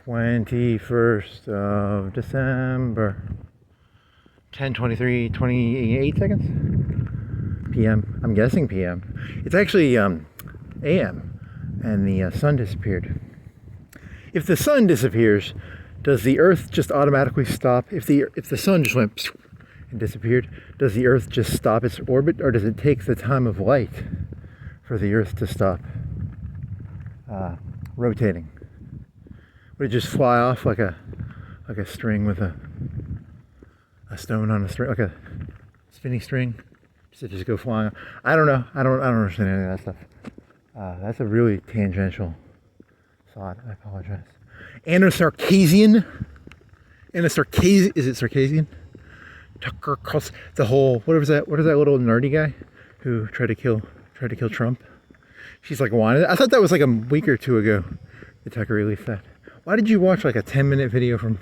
21st of December. 10:23, 28 seconds? PM. I'm guessing PM. It's actually AM. And the sun disappeared. If the sun disappears, does the Earth just automatically stop? If the sun just went and disappeared, does the Earth just stop its orbit, or does it take the time of light for the Earth to stop rotating? Would it just fly off like a string with a stone on a string, like a spinning string? Does it just go flying? I don't know. I don't understand any of that stuff. That's a really tangential thought. I apologize. Anasarcasian? Is it Sarkasian? Tucker Carlson. The whole, what is that little nerdy guy who tried to kill Trump? She's like whining. I thought that was like a week or two ago that Tucker released that. Why did you watch like a 10-minute video from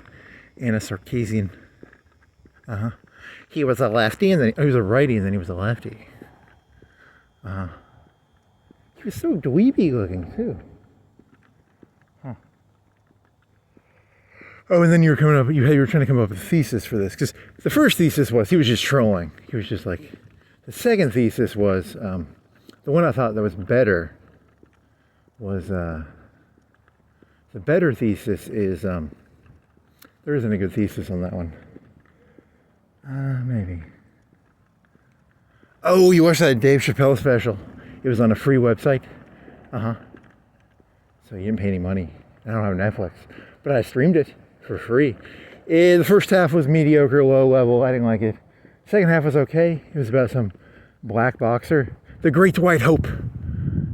Anasarcasian? He was a lefty, and then he was a righty, and then he was a lefty. He was so dweeby looking too. Oh, and then you were trying to come up with a thesis for this, because the first thesis was he was just trolling. He was just like. The second thesis was the one I thought that was better. Was the better thesis is there isn't a good thesis on that one. Maybe. Oh, you watched that Dave Chappelle special? It was on a free website. So you didn't pay any money. I don't have Netflix, but I streamed it for free. The first half was mediocre, low level. I didn't like it. Second half was okay. It was about some black boxer, the Great White Hope,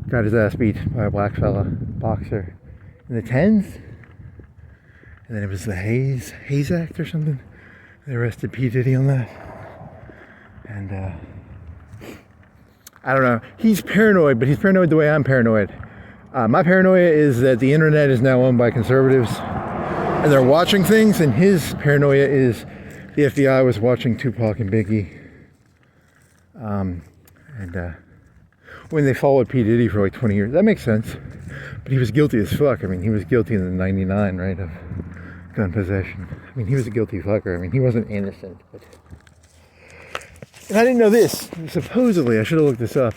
got his ass beat by a black fella boxer in the 10s. And then it was the Hayes Act or something. They arrested P. Diddy on that. And I don't know. He's paranoid, but he's paranoid the way I'm paranoid. My paranoia is that the internet is now owned by conservatives and they're watching things, and his paranoia is the FBI was watching Tupac and Biggie. When they followed P. Diddy for like 20 years, that makes sense. But he was guilty as fuck. I mean, he was guilty in the 99, right, of gun possession. I mean, he was a guilty fucker. I mean, he wasn't innocent. But... And I didn't know this. Supposedly, I should have looked this up.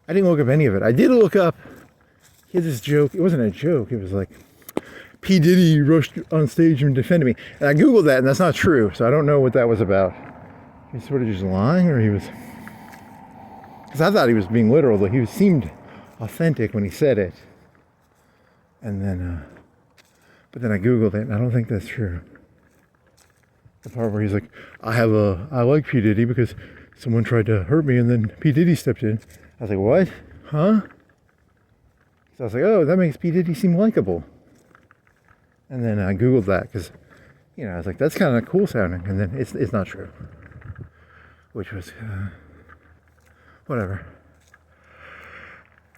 I didn't look up any of it. I did look up, he had this joke. It wasn't a joke. It was like, P. Diddy rushed on stage and defended me. And I Googled that, and that's not true. So I don't know what that was about. He was sort of just lying, or he was... Because I thought he was being literal, though he seemed authentic when he said it. And then, but then I Googled it, and I don't think that's true. The part where he's like, I like P. Diddy because someone tried to hurt me, and then P. Diddy stepped in. I was like, what? Huh? So I was like, oh, that makes P. Diddy seem likable. And then I Googled that, because, I was like, that's kind of cool sounding. And then it's not true. Which was, whatever.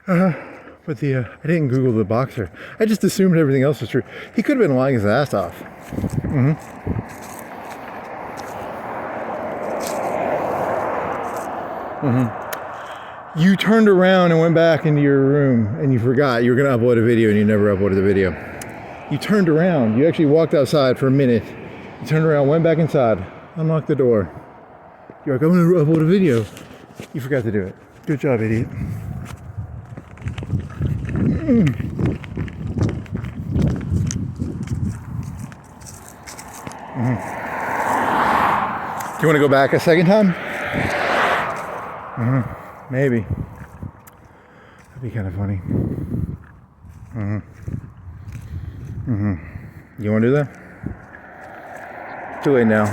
But I didn't Google the boxer. I just assumed everything else was true. He could have been lying his ass off. You turned around and went back into your room, and you forgot you were going to upload a video, and you never uploaded the video. You turned around. You actually walked outside for a minute. You turned around, went back inside, unlocked the door. You're like, I'm going to upload a video. You forgot to do it. Good job, idiot. Do you want to go back a second time? Maybe. That'd be kind of funny. You want to do that? Too late now.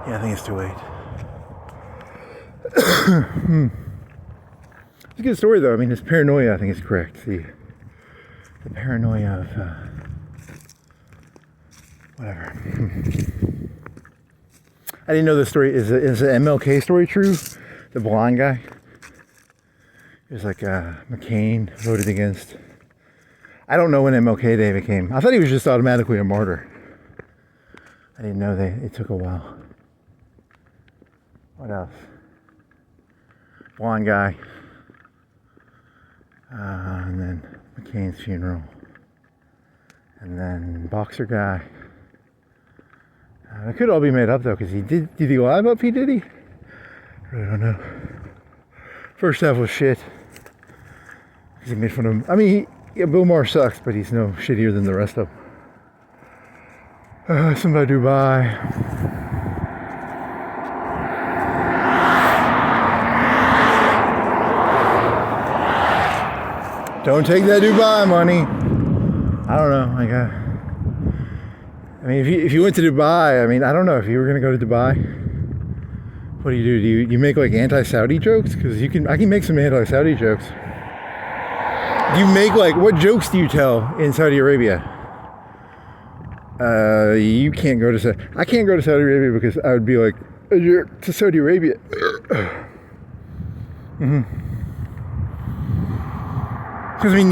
Yeah, I think it's too late. It's a good story, though. I mean, his paranoia, I think, is correct. The paranoia of whatever. I didn't know this story. Is the MLK story true? The blonde guy? It was like McCain voted against. I don't know when MLK Day became. I thought he was just automatically a martyr. I didn't know it took a while. What else? Blonde guy. And then McCain's funeral. And then Boxer Guy. It could all be made up though, because did he lie about P. Diddy? I really don't know. First half was shit. Because he made fun of him. I mean, Bill Maher sucks, but he's no shittier than the rest of them. Something about Dubai. Don't take that Dubai money. I don't know. Like, I mean, if you went to Dubai, I mean, I don't know if you were gonna go to Dubai. What do? You make like anti-Saudi jokes? Because I can make some anti-Saudi jokes. Do you make like, what jokes do you tell in Saudi Arabia? You can't go to I can't go to Saudi Arabia because I would be like, you're to Saudi Arabia. Because I mean,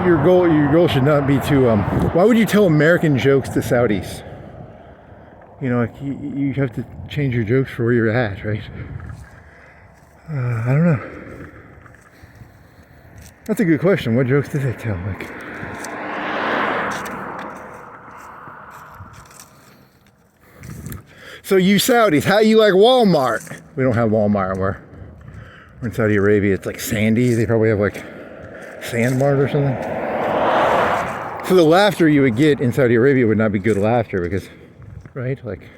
your goal should not be to. Why would you tell American jokes to Saudis? You know, like you have to change your jokes for where you're at, right? I don't know. That's a good question. What jokes did they tell? Like, so you Saudis, how you like Walmart? We don't have Walmart. We're in Saudi Arabia. It's like sandy. They probably have like Sandmart or something. So the laughter you would get in Saudi Arabia would not be good laughter because, right? Like,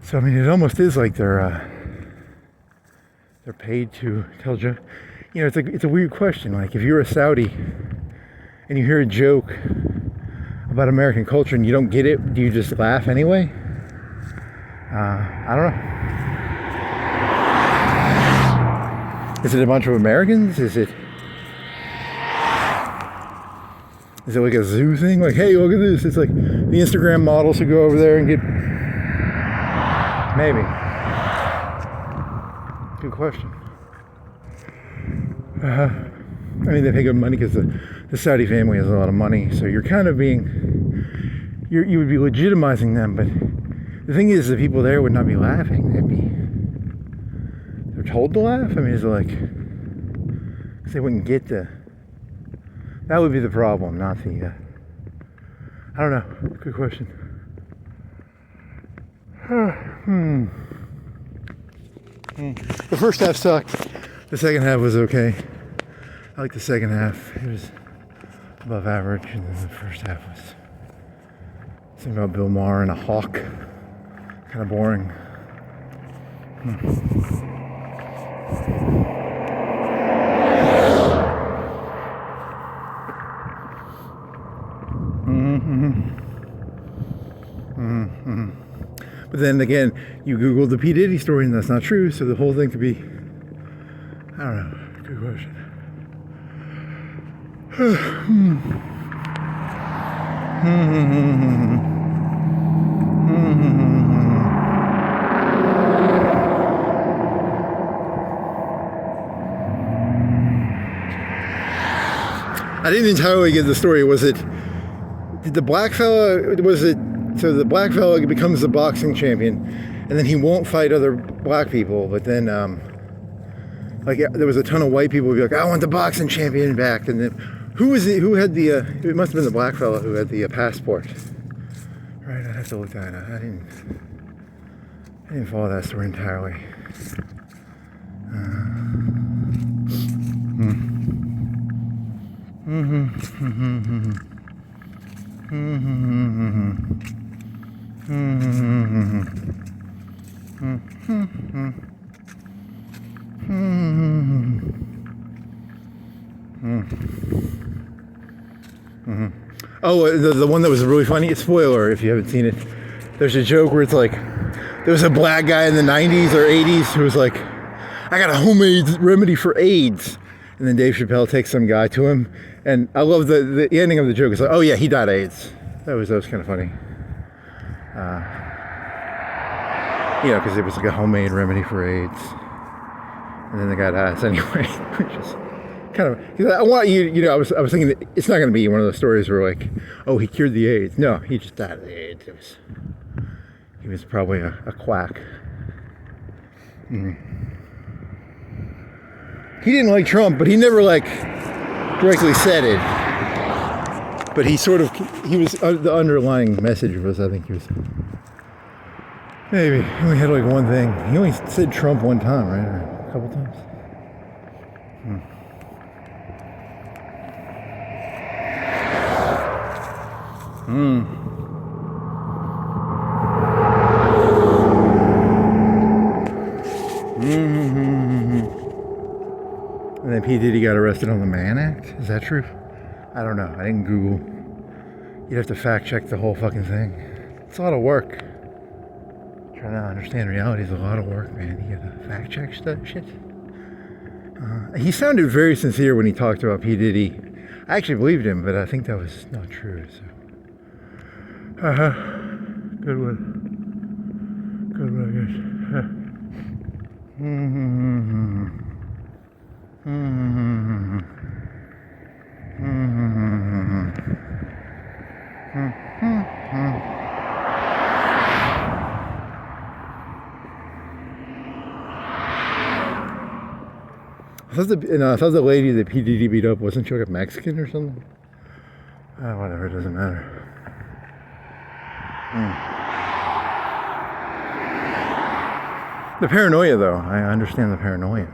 so I mean, it almost is like they're paid to tell jokes. You know, it's a weird question. Like, if you're a Saudi and you hear a joke about American culture and you don't get it, do you just laugh anyway? I don't know. Is it a bunch of Americans? Is it like a zoo thing? Like, hey, look at this. It's like the Instagram models who go over there and get... Maybe. Good question. I mean, they pay good money because the Saudi family has a lot of money. So you're kind of you would be legitimizing them. But the thing is, the people there would not be laughing. They're told to laugh? I mean, is it like... Because they wouldn't get the... That would be the problem, not the... I don't know. Good question. The first half sucked. The second half was okay. I like the second half. It was above average, and then the first half was something about Bill Maher and a hawk. Kind of boring. But then again, you Googled the P. Diddy story and that's not true, so the whole thing could be, I don't know, good question. I didn't entirely get the story. Did the black fella, so the black fella becomes the boxing champion and then he won't fight other black people, but then like there was a ton of white people who'd be like, I want the boxing champion back. And then who had the it must have been the black fella who had the passport, right? I have to look that up. I didn't follow that story entirely. Oh, the one that was really funny, spoiler if you haven't seen it, there's a joke where it's like, there was a black guy in the 90s or 80s who was like, I got a homemade remedy for AIDS. And then Dave Chappelle takes some guy to him. And I love the ending of the joke. It's like, oh yeah, he died of AIDS. That was kind of funny. Because it was like a homemade remedy for AIDS. And then the guy dies anyway. Which is kind of, because I want you, I was thinking that it's not going to be one of those stories where like, oh, he cured the AIDS. No, he just died of the AIDS. He was probably a quack. he didn't like Trump, but he never like directly said it. But he sort of, he was, the underlying message was, I think he was, maybe, he only had like one thing. He only said Trump one time, right? Or a couple times. And then P. Diddy got arrested on the Mann Act? Is that true? I don't know. I didn't Google. You'd have to fact check the whole fucking thing. It's a lot of work. Trying to understand reality is a lot of work, man. You gotta fact check stuff, shit. He sounded very sincere when he talked about P. Diddy. I actually believed him, but I think that was not true. So, good one. Good one, I guess. I thought the lady that P. Diddy beat up wasn't she like a Mexican or something? Whatever, it doesn't matter. The paranoia, though, I understand the paranoia.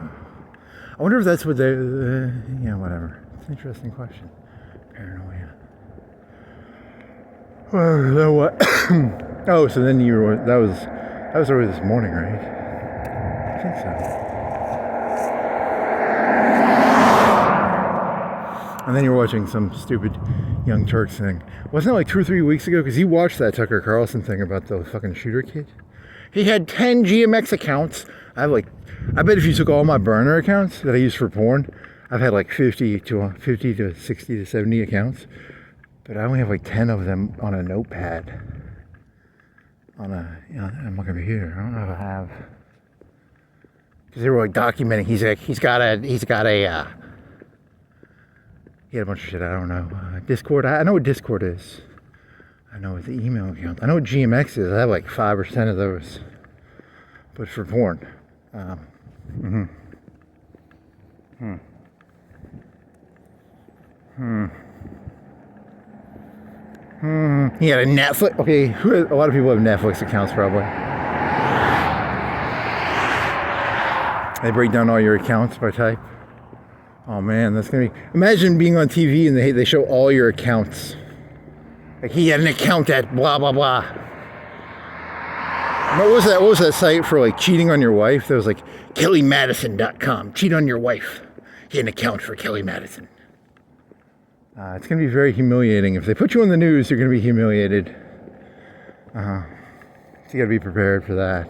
I wonder if that's what they, yeah, whatever. It's an interesting question. Paranoia. Well, then what? Oh, so then you were, that was already this morning, right? I think so. And then you're watching some stupid Young Turks thing. Wasn't it like 2 or 3 weeks ago? Because he watched that Tucker Carlson thing about the fucking shooter kid. He had 10 GMX accounts. I bet if you took all my burner accounts that I use for porn, I've had like 50 to 60 to 70 accounts. But I only have like 10 of them on a notepad. I'm looking over here. I don't know if I have. Because they were like documenting. He had a bunch of shit. I don't know. Discord. I know what Discord is. I know what the email account. I know what GMX is. I have like 5 or 10 of those. But for porn. He had a Netflix. Okay, a lot of people have Netflix accounts probably. They break down all your accounts by type. Oh man, that's gonna be. Imagine being on TV and they show all your accounts. Like he had an account at blah blah blah. What was that site for like cheating on your wife? That was like kellymadison.com. Cheat on your wife. He had an account for Kelly Madison. It's gonna be very humiliating. If they put you on the news, you're gonna be humiliated. So you gotta be prepared for that.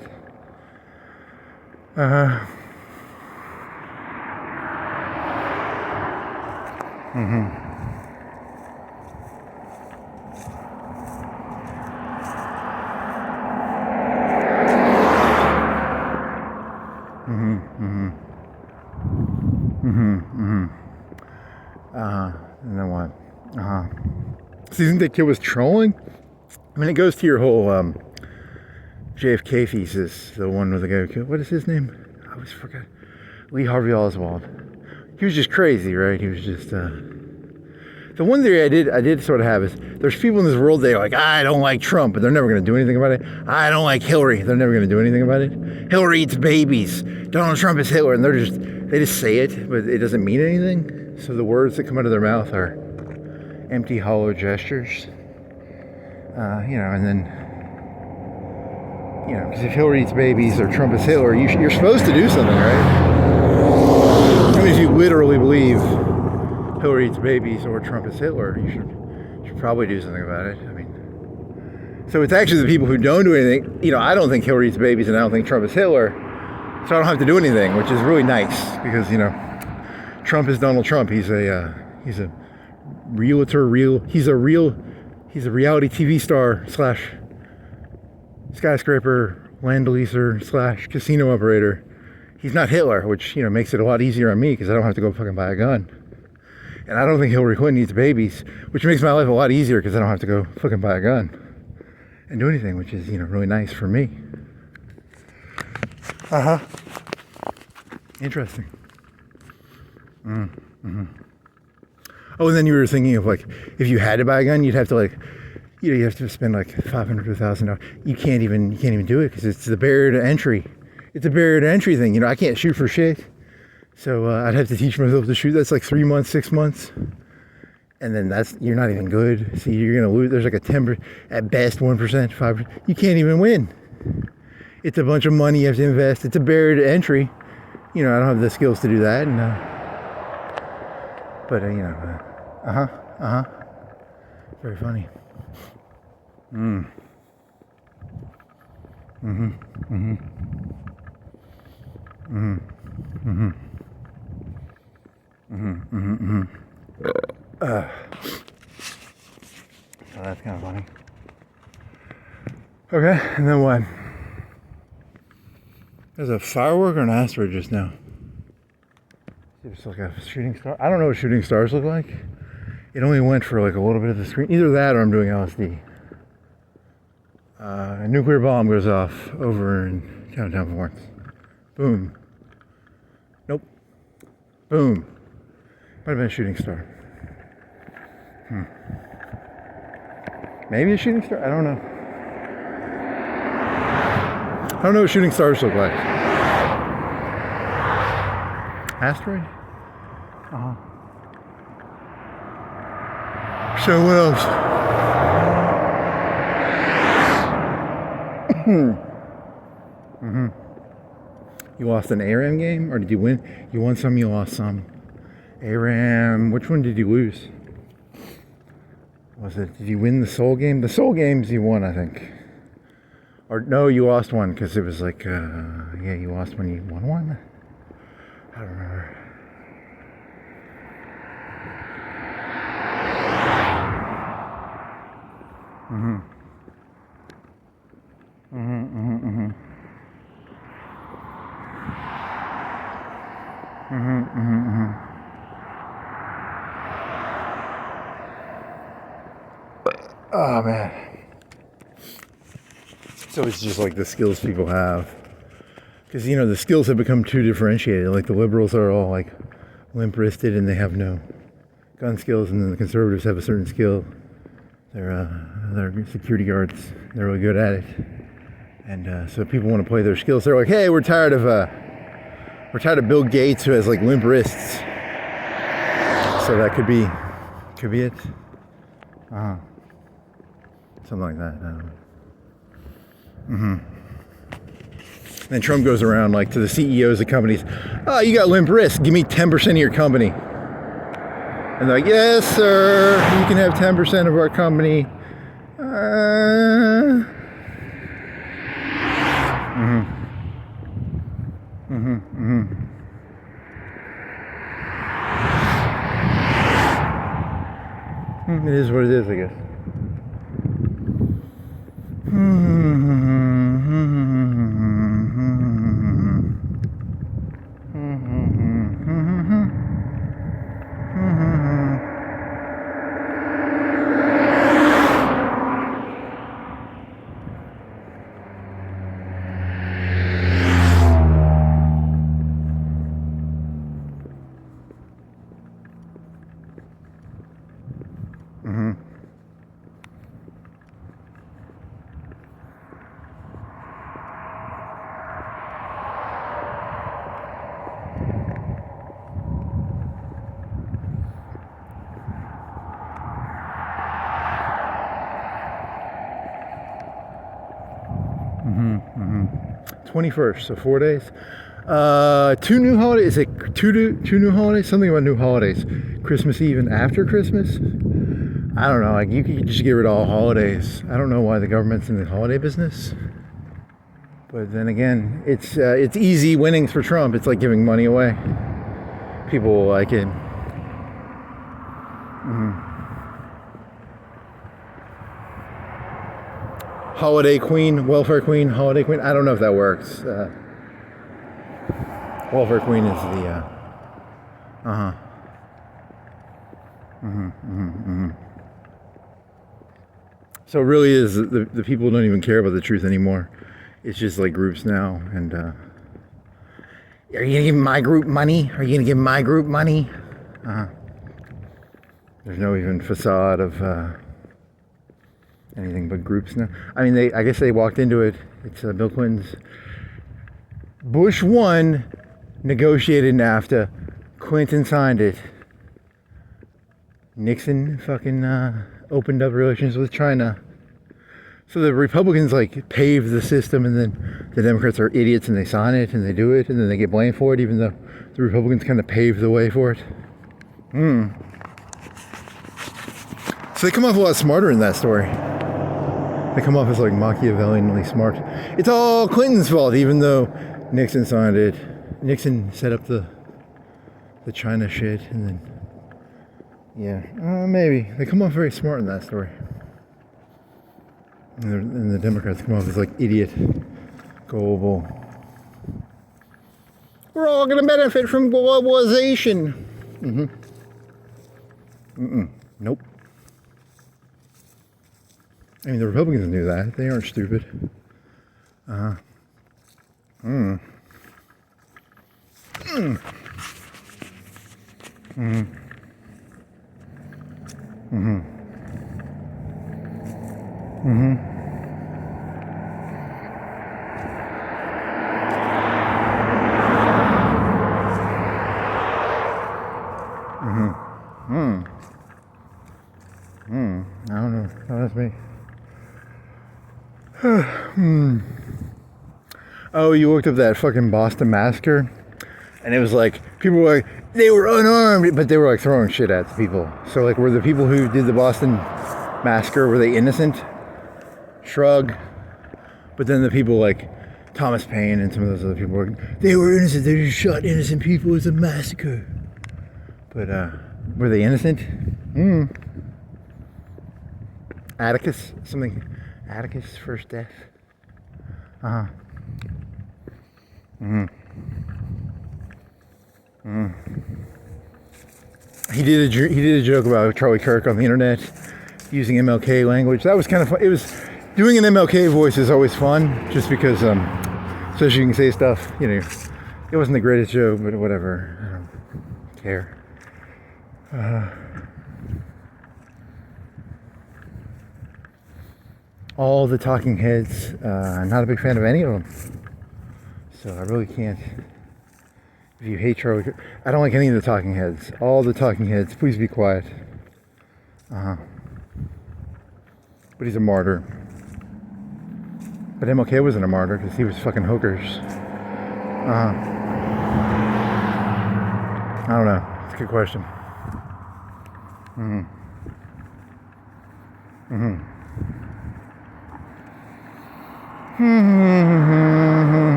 And then what? So you think that kid was trolling? I mean, it goes to your whole JFK thesis, the one with the guy who killed, what is his name? I always forgot. Lee Harvey Oswald. He was just crazy, right? He was just, the one theory I did sort of have is, there's people in this world, they're like, I don't like Trump, but they're never going to do anything about it. I don't like Hillary, they're never going to do anything about it. Hillary eats babies. Donald Trump is Hitler, and they just say it, but it doesn't mean anything. So the words that come out of their mouth are empty, hollow gestures. And then, because if Hillary eats babies or Trump is Hitler, you're supposed to do something, right? I mean, if you literally believe Hillary eats babies or Trump is Hitler, you should probably do something about it. I mean, so it's actually the people who don't do anything. I don't think Hillary eats babies, and I don't think Trump is Hitler, so I don't have to do anything, which is really nice because Trump is Donald Trump. He's a realtor. He's a reality TV star / skyscraper land leaser / casino operator. He's not Hitler, which makes it a lot easier on me because I don't have to go fucking buy a gun. And I don't think Hillary Clinton needs babies, which makes my life a lot easier because I don't have to go fucking buy a gun and do anything, which is really nice for me. Interesting. Oh, and then you were thinking of like, if you had to buy a gun, you'd have to like, you have to spend like $500 to $1,000. You can't even do it because it's the barrier to entry. It's a barrier to entry thing. I can't shoot for shit. So I'd have to teach myself to shoot. That's like 3 months, 6 months. And then you're not even good. See, you're going to lose. There's like a 10%, at best 1%, 5%. You can't even win. It's a bunch of money you have to invest. It's a barrier to entry. I don't have the skills to do that. And, but, very funny. So that's kind of funny. Okay, and then what? There's a firework or an asteroid just now. It's like a shooting star. I don't know what shooting stars look like. It only went for like a little bit of the screen. Either that or I'm doing LSD. A nuclear bomb goes off over in downtown Florence. Boom. Nope. Boom. Might have been a shooting star. Maybe a shooting star? I don't know. I don't know what shooting stars look like. Asteroid? So what else? You lost an ARAM game, or did you win? You won some, you lost some. ARAM, which one did you lose? Did you win the Soul game? The Soul games you won, I think. Or no, you lost one, because it was like, yeah, you lost when you won one? I don't remember. Oh man. So it's just like the skills people have. Because, the skills have become too differentiated. Like the liberals are all like limp-wristed and they have no gun skills, and then the conservatives have a certain skill. They're security guards. They're really good at it. And so people want to play their skills. They're like, hey, we're tired of Bill Gates, who has like limp wrists. So that could be it. Something like that. I don't know. And Trump goes around like to the CEOs of companies, oh, you got limp wrists, give me 10% of your company. And they're like, yes, sir, you can have 10% of our company. It is what it is, I guess. Mm-hmm. 21st, so 4 days. Two new holidays. Is it two new holidays? Something about new holidays. Christmas Eve and after Christmas? I don't know. Like, you could just get rid of all holidays. I don't know why the government's in the holiday business. But then again, it's easy winnings for Trump. It's like giving money away. People will like it. Holiday Queen, Welfare Queen, Holiday Queen. I don't know if that works. Welfare Queen is the So it really is, the people don't even care about the truth anymore. It's just like groups now, and Are you gonna give my group money? Are you gonna give my group money? There's no even facade of anything but groups now. I mean, I guess they walked into it. It's Bill Clinton's. Bush won, negotiated NAFTA. Clinton signed it. Nixon fucking opened up relations with China. So the Republicans like pave the system, and then the Democrats are idiots and they sign it and they do it, and then they get blamed for it, even though the Republicans kind of paved the way for it. So they come off a lot smarter in that story. They come off as like Machiavellianly smart. It's all Clinton's fault, even though Nixon signed it. Nixon set up the China shit, and then maybe they come off very smart in that story. And the Democrats come off as like idiot, gullible. We're all gonna benefit from globalization. Nope. I mean, the Republicans knew that. They aren't stupid. I don't know. Oh, that's me. Oh, you looked up that fucking Boston massacre, and it was like people were like they were unarmed, but they were like throwing shit at the people. So like, were the people who did the Boston massacre, were they innocent? Shrug. But then the people like Thomas Paine and some of those other people were like, they were innocent. They just shot innocent people. It's a massacre. But were they innocent? Atticus, Atticus' first death. He did a joke about Charlie Kirk on the internet using MLK language. That was kind of fun. It was doing an MLK voice is always fun, just because so you can say stuff. You know, it wasn't the greatest joke, but whatever. I don't care. All the talking heads, not a big fan of any of them. So I really can't. If you hate Charlie Kirk, I don't like any of the talking heads. All the talking heads, please be quiet. But he's a martyr. But MLK wasn't a martyr because he was fucking hookers. I don't know. It's a good question.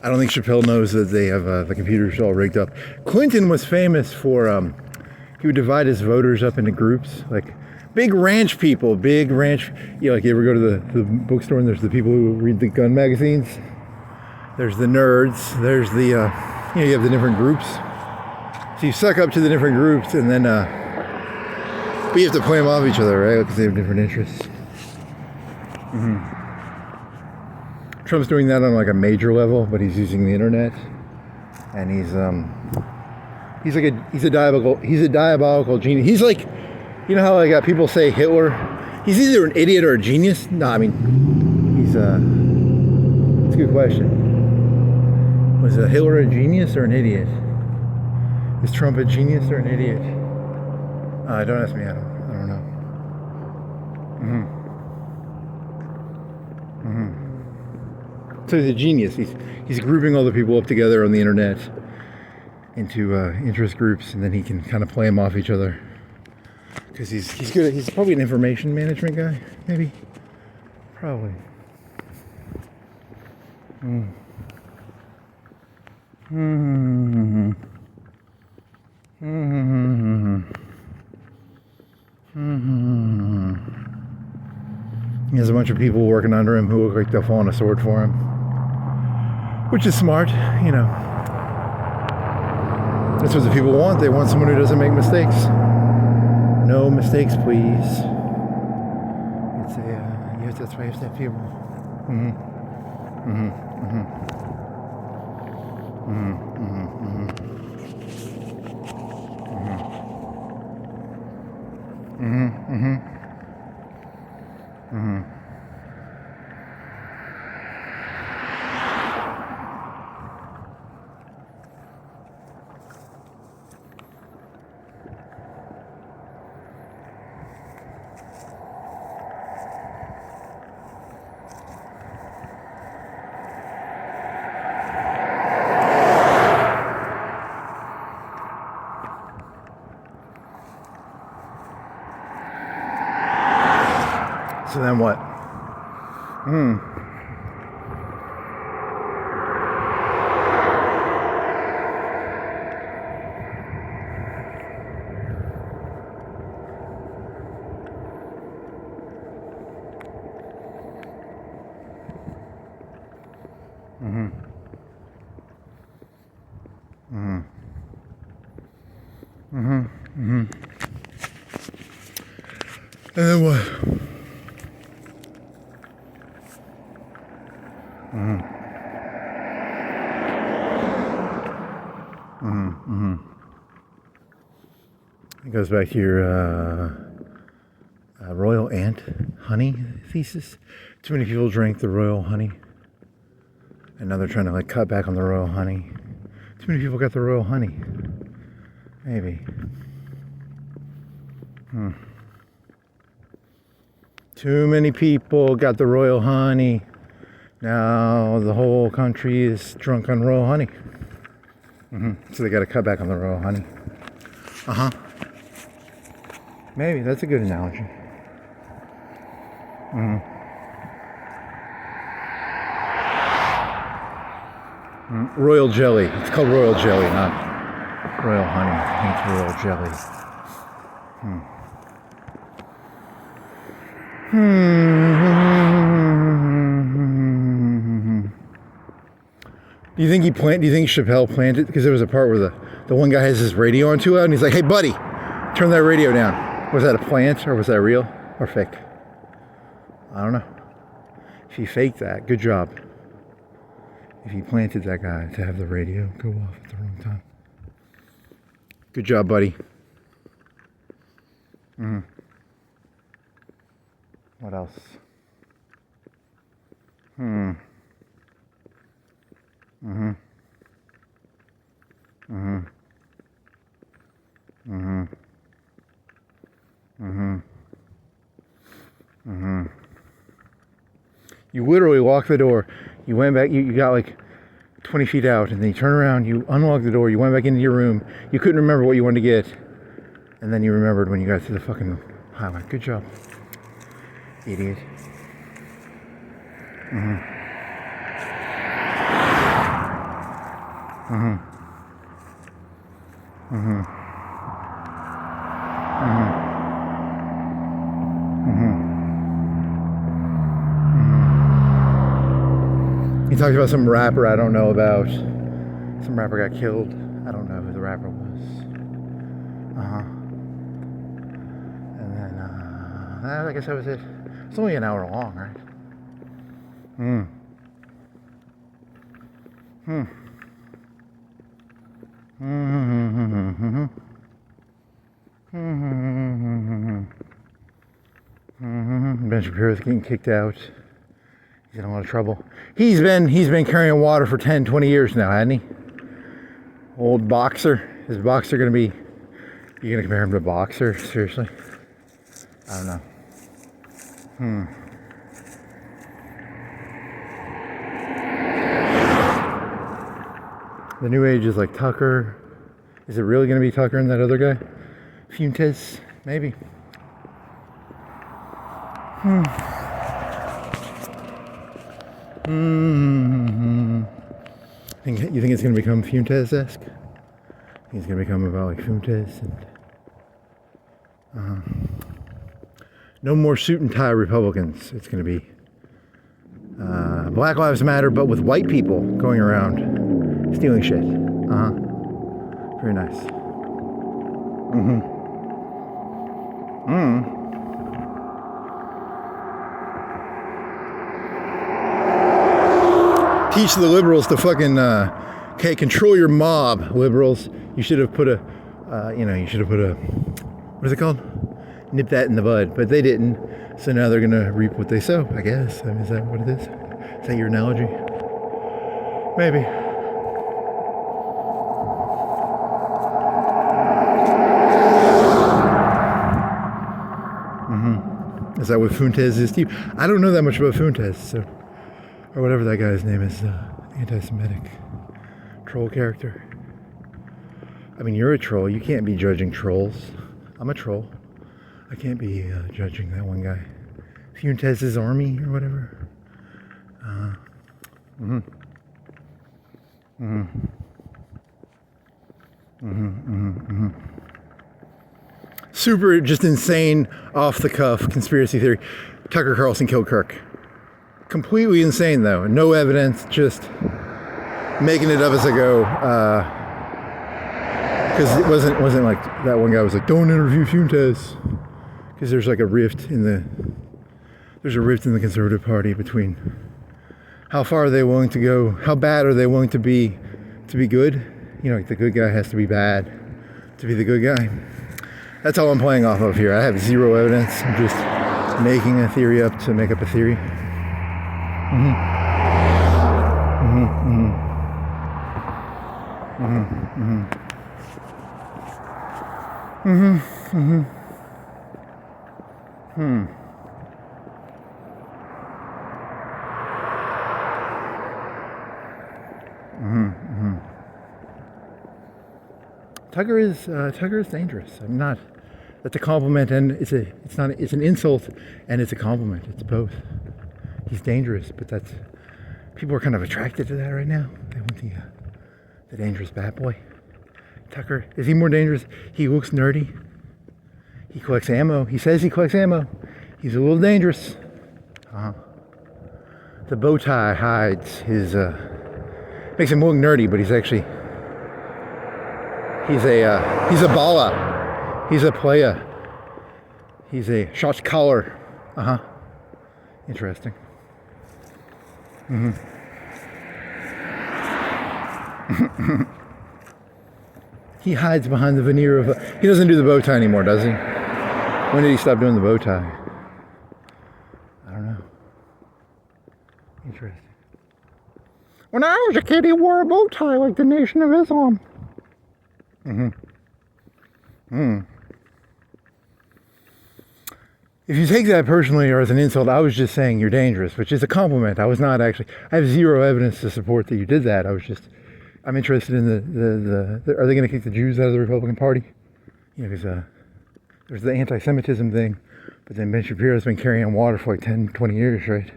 I don't think Chappelle knows that they have the computers all rigged up. Clinton was famous for he would divide his voters up into groups, like big ranch people, big ranch. You know, like you ever go to the bookstore and there's the people who read the gun magazines. There's the nerds. There's the you have the different groups. So you suck up to the different groups, and then but you have to play them off each other, right? Because they have different interests. Trump's doing that on like a major level, but he's using the internet, and he's a diabolical genius. He's like, you know how like people say Hitler? He's either an idiot or a genius. No, I mean, it's a good question. Was Hitler a genius or an idiot? Is Trump a genius or an idiot? Don't ask me. I don't know. So he's a genius. He's grouping all the people up together on the internet into interest groups, and then he can kind of play them off each other. Because he's good at, he's probably an information management guy, maybe. Probably. He has a bunch of people working under him who look like they'll fall on a sword for him. Which is smart, you know. That's what the people want. They want someone who doesn't make mistakes. No mistakes, please. That's why you have to have people. Mm-hmm. Mm-hmm. Mm-hmm. Mm-hmm. Mm-hmm. Mm-hmm. Mm-hmm. So then what? Mm-hmm. Mm-hmm. Mm-hmm. Mm-hmm. And then what? Mm-hmm. Mm-hmm. Mm-hmm. It goes back to your royal ant honey thesis. Too many people drank the royal honey, and now they're trying to like cut back on the royal honey. Too many people got the royal honey. Maybe. Too many people got the royal honey. Now the whole country is drunk on royal honey. So they got to cut back on the royal honey. Maybe that's a good analogy. Royal jelly. It's called royal jelly, not royal honey. I think it's royal jelly. Do you think do you think Chappelle planted? Because there was a part where the one guy has his radio on too loud, and he's like, "Hey, buddy, turn that radio down." Was that a plant, or was that real, or fake? I don't know. If he faked that, good job. If he planted that guy to have the radio go off at the wrong time, good job, buddy. What else? You literally locked the door. You went back. You got like 20 feet out, and then you turn around. You unlocked the door. You went back into your room. You couldn't remember what you wanted to get, and then you remembered when you got to the fucking highway. Good job, idiot. He talked about some rapper I don't know about. Some rapper got killed. I don't know who the rapper was. And then, I guess that was it. It's only an hour long, right? Ben Shapiro's getting kicked out. He's in a lot of trouble. He's been carrying water for 10, 20 years now, hasn't he? Old boxer. Is boxer gonna be? You gonna compare him to a boxer? Seriously? I don't know. The new age is like Tucker. Is it really gonna be Tucker and that other guy? Fuentes? Maybe. You think it's going to become Fuentes-esque? He's going to become about like Fuentes and no more suit and tie Republicans. It's going to be Black Lives Matter, but with white people going around stealing shit. Very nice. teach the liberals to fucking, okay, control your mob, liberals. You should have put a, what is it called? Nip that in the bud, but they didn't. So now they're gonna reap what they sow, I guess. I mean, is that what it is? Is that your analogy? Maybe. Is that what Fuentes is to you? I don't know that much about Fuentes, so, or whatever that guy's name is, anti-Semitic troll character. I mean, you're a troll. You can't be judging trolls. I'm a troll. I can't be judging that one guy. Fuentes' army or whatever. Super just insane, off the cuff conspiracy theory. Tucker Carlson killed Kirk. Completely insane though. No evidence, just making it up as I go. Because it wasn't like that one guy was like, don't interview Fuentes. Because there's like a rift in the Conservative Party between how far are they willing to go, how bad are they willing to be good. You know, like the good guy has to be bad to be the good guy. That's all I'm playing off of here. I have zero evidence. I'm just making a theory up to make up a theory. Tucker is dangerous. I'm not. That's a compliment, and it's an insult, and it's a compliment. It's both. He's dangerous, but that's, people are kind of attracted to that right now. They want the dangerous bad boy. Tucker, is he more dangerous? He looks nerdy. He collects ammo. He says he collects ammo. He's a little dangerous. The bow tie hides his, makes him look nerdy, but he's actually, he's a baller. He's a player. He's a shot caller. Interesting. He hides behind the veneer of he doesn't do the bow tie anymore, does he? When did he stop doing the bow tie? I don't know. Interesting. When I was a kid, he wore a bow tie like the Nation of Islam. If you take that personally or as an insult, I was just saying you're dangerous, which is a compliment. I was not actually, I have zero evidence to support that you did that. I'm interested in the are they going to kick the Jews out of the Republican Party? You know, because there's the anti-Semitism thing, but then Ben Shapiro's been carrying on water for like 10, 20 years, right?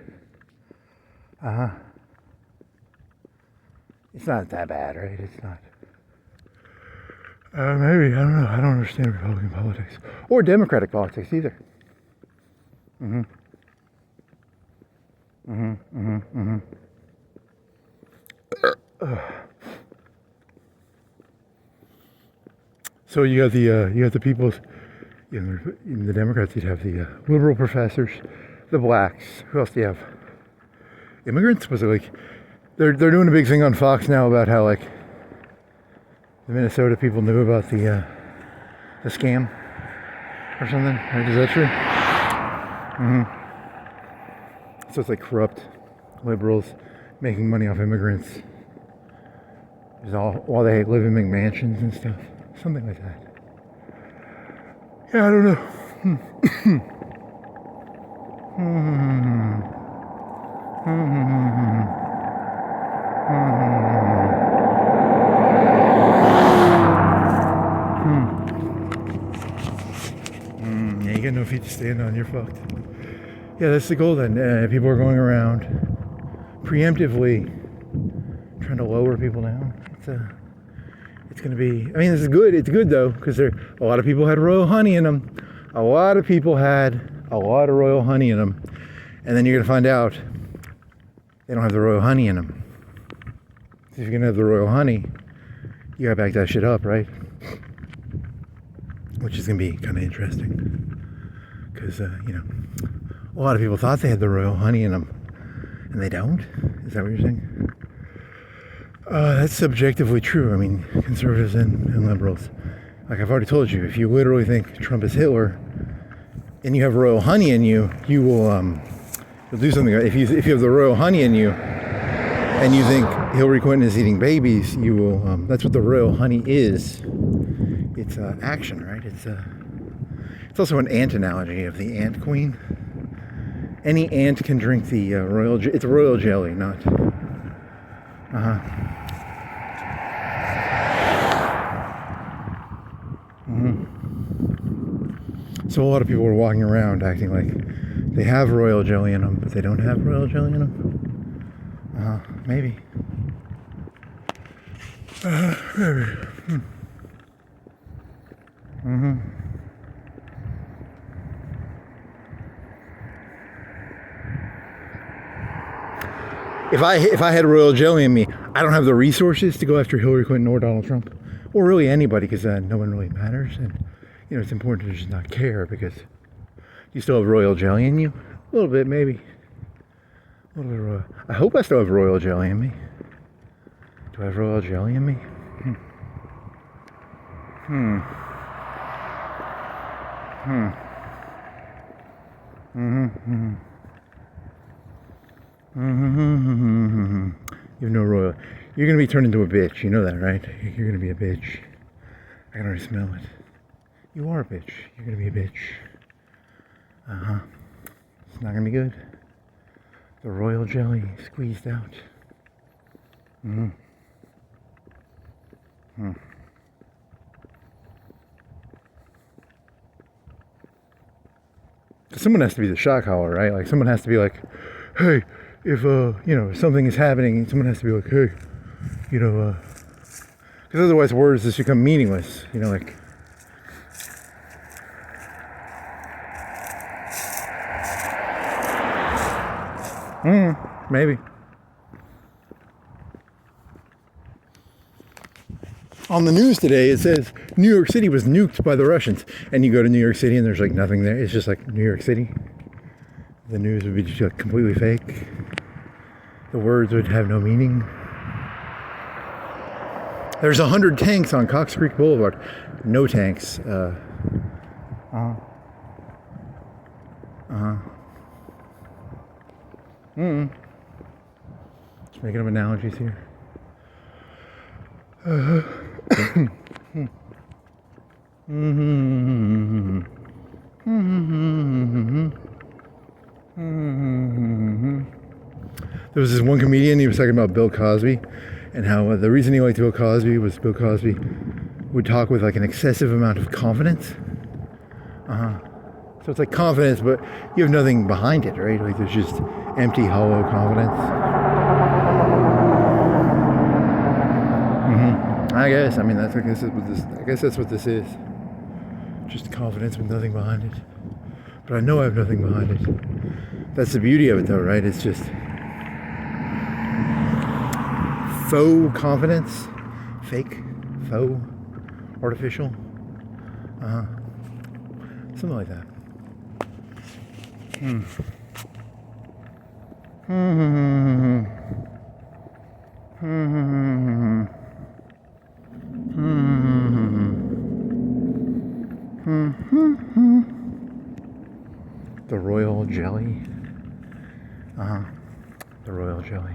It's not that bad, right? It's not. Maybe, I don't know. I don't understand Republican politics. Or Democratic politics either. So you got the people's, in the Democrats you'd have the liberal professors, the blacks. Who else do you have? Immigrants? Was it like they're doing a big thing on Fox now about how like the Minnesota people knew about the scam or something? Right? Is that true? So it's like corrupt liberals making money off immigrants. Is all while they live in McMansions and stuff. Something like that. Yeah, I don't know. Yeah, you got no feet to stand on, you're fucked. Yeah, that's the goal then. People are going around preemptively trying to lower people down. It's going to be, I mean, this is good. It's good though, because a lot of people had royal honey in them. A lot of people had a lot of royal honey in them. And then you're going to find out they don't have the royal honey in them. If you're going to have the royal honey, you got to back that shit up, right? Which is going to be kind of interesting. Because, a lot of people thought they had the royal honey in them. And they don't? Is that what you're saying? That's subjectively true. I mean, conservatives and liberals. Like I've already told you, if you literally think Trump is Hitler and you have royal honey in you, you will you'll do something. If you have the royal honey in you and you think Hillary Clinton is eating babies, you will. That's what the royal honey is. It's action, right? It's also an ant analogy of the ant queen. Any ant can drink the royal. It's royal jelly, not. So a lot of people are walking around acting like they have royal jelly in them, but they don't have royal jelly in them. Maybe. If I had royal jelly in me, I don't have the resources to go after Hillary Clinton or Donald Trump, or really anybody, because no one really matters, and it's important to just not care because you still have royal jelly in you. A little bit, maybe. A little bit of royal. I hope I still have royal jelly in me. Do I have royal jelly in me? You have no royal. You're gonna be turned into a bitch. You know that, right? You're gonna be a bitch. I can already smell it. You are a bitch. You're gonna be a bitch. It's not gonna be good. The royal jelly squeezed out. Someone has to be the shock collar, right? Like someone has to be like, hey, if something is happening, someone has to be like, hey, because otherwise words just become meaningless. Like. Maybe. On the news today, it says New York City was nuked by the Russians. And you go to New York City and there's like nothing there. It's just like New York City. The news would be just like completely fake. The words would have no meaning. There's 100 tanks on Cox Creek Boulevard. No tanks. Just making up analogies here. There was this one comedian, he was talking about Bill Cosby and how the reason he liked Bill Cosby was Bill Cosby would talk with like an excessive amount of confidence. So it's like confidence, but you have nothing behind it, right? Like there's just empty, hollow confidence. I guess. I mean, I guess that's what this is. Just confidence with nothing behind it. But I know I have nothing behind it. That's the beauty of it, though, right? It's just faux confidence, fake, faux, artificial. Something like that. The royal jelly. The royal jelly.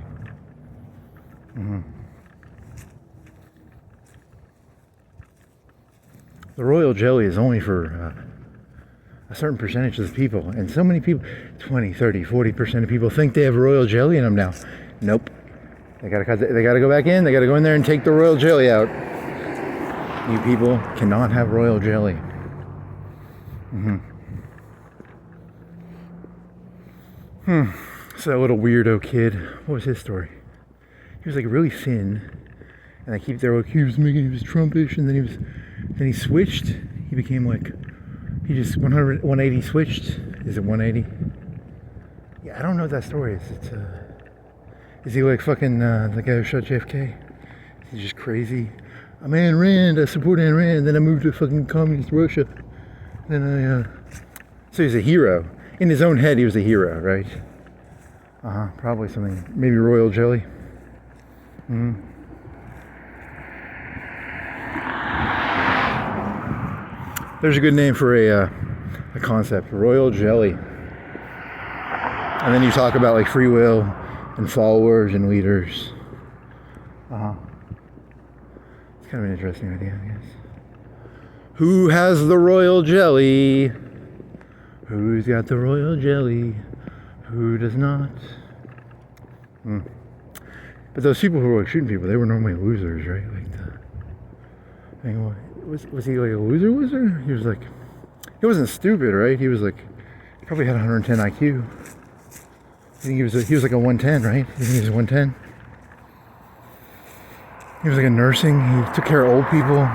The royal jelly is only for a certain percentage of the people, and so many people, 20, 30, 40% of people think they have royal jelly in them now. Nope. They gotta go back in, they gotta go in there and take the royal jelly out. You people cannot have royal jelly. So that little weirdo kid, what was his story? He was like really thin, and they were like, he was Trumpish, and then he switched. He became like, he just 180 switched. Is it 180? Yeah, I don't know what that story is. Is he like fucking the guy who shot JFK? Is he just crazy? I'm Ayn Rand, I support Ayn Rand, then I moved to fucking communist Russia. So he's a hero. In his own head, he was a hero, right? Probably something, maybe royal jelly. There's a good name for a concept, royal jelly. And then you talk about like free will and followers and leaders. It's kind of an interesting idea, I guess. Who has the royal jelly? Who's got the royal jelly? Who does not? But those people who were like shooting people, they were normally losers, right? Like I mean, was he like a loser? He was like, he wasn't stupid, right? He was like, he probably had 110 IQ. I think he was like a 110, right? You think he was 110? He was like a nursing. He took care of old people.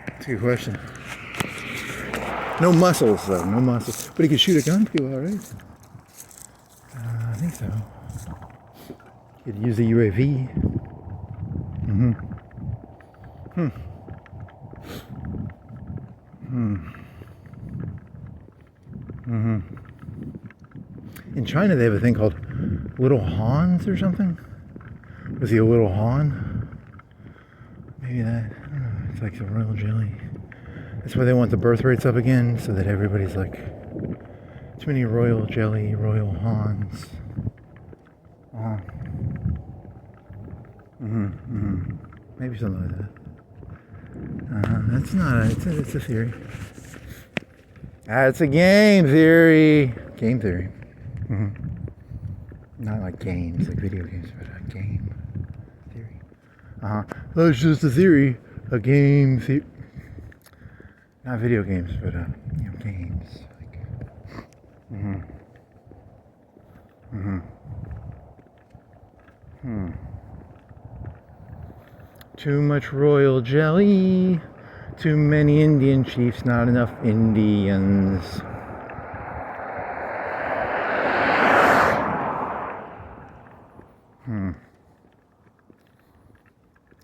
That's a good question. No muscles, though. No muscles. But he could shoot a gun pretty well, right? I think so. He could use a UAV. In China, they have a thing called Little Hans or something. Was he a little Han? Maybe that. I don't know. It's like the royal jelly. That's why they want the birth rates up again, so that everybody's like, too many royal jelly, royal Hans. Maybe something like that. That's not. It's a theory. It's a game theory. Game theory. Not like games, like video games, but a game theory. That's just a theory. A game theory. Not video games, but games. Like. Too much royal jelly. Too many Indian chiefs, not enough Indians. You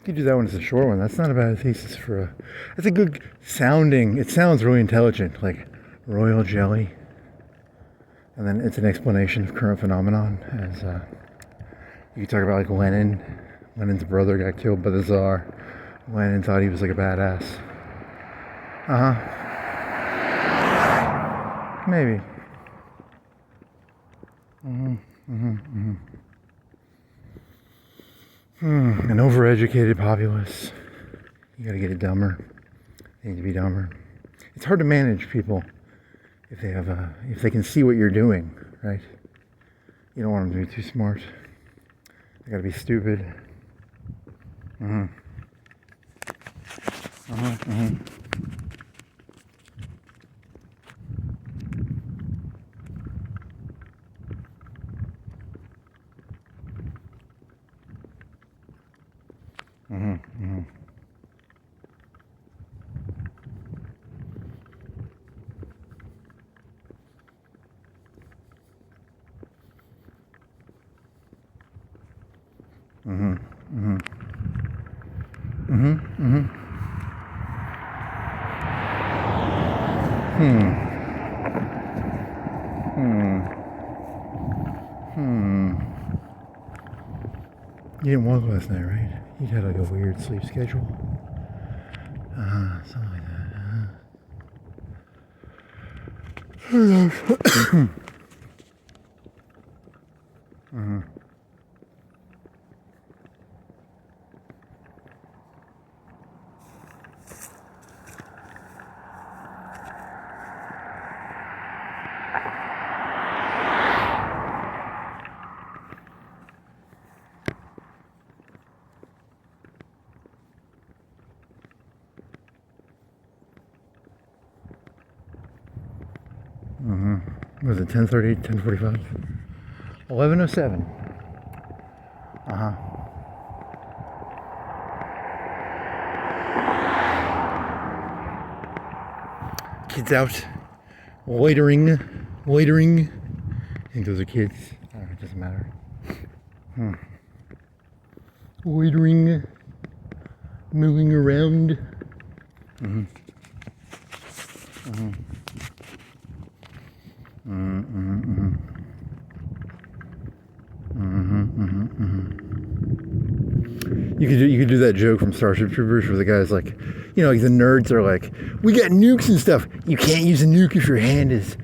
could do that one as a short one. That's not a bad thesis for a... That's a good sounding... It sounds really intelligent, like royal jelly. And then it's an explanation of current phenomenon. As you could talk about like Lenin. Lenin's brother got killed by the Tsar. Lenin thought he was like a badass. Maybe. An overeducated populace. You gotta get it dumber. They need to be dumber. It's hard to manage people if they have if they can see what you're doing, right? You don't want them to be too smart. They gotta be stupid. You didn't walk last night, right? You had like a weird sleep schedule. Something like that. Was it 10:30, 10:45? 11:07. Kids out. Loitering. I think those are kids. I don't know, it doesn't matter. Loitering. Moving around. You could do that joke from Starship Troopers where the guy's like, you know, like the nerds are like, we got nukes and stuff. You can't use a nuke if your hand is,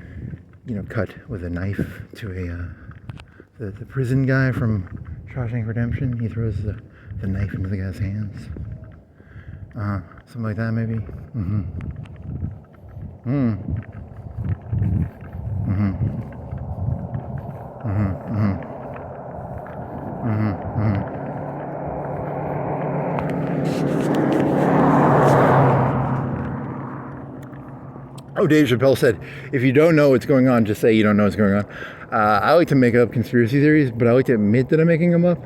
you know, cut with a knife to a, the prison guy from Shawshank Redemption. He throws the knife into the guy's hands. Something like that, maybe. Oh, Dave Chappelle said, if you don't know what's going on, just say you don't know what's going on. I like to make up conspiracy theories, but I like to admit that I'm making them up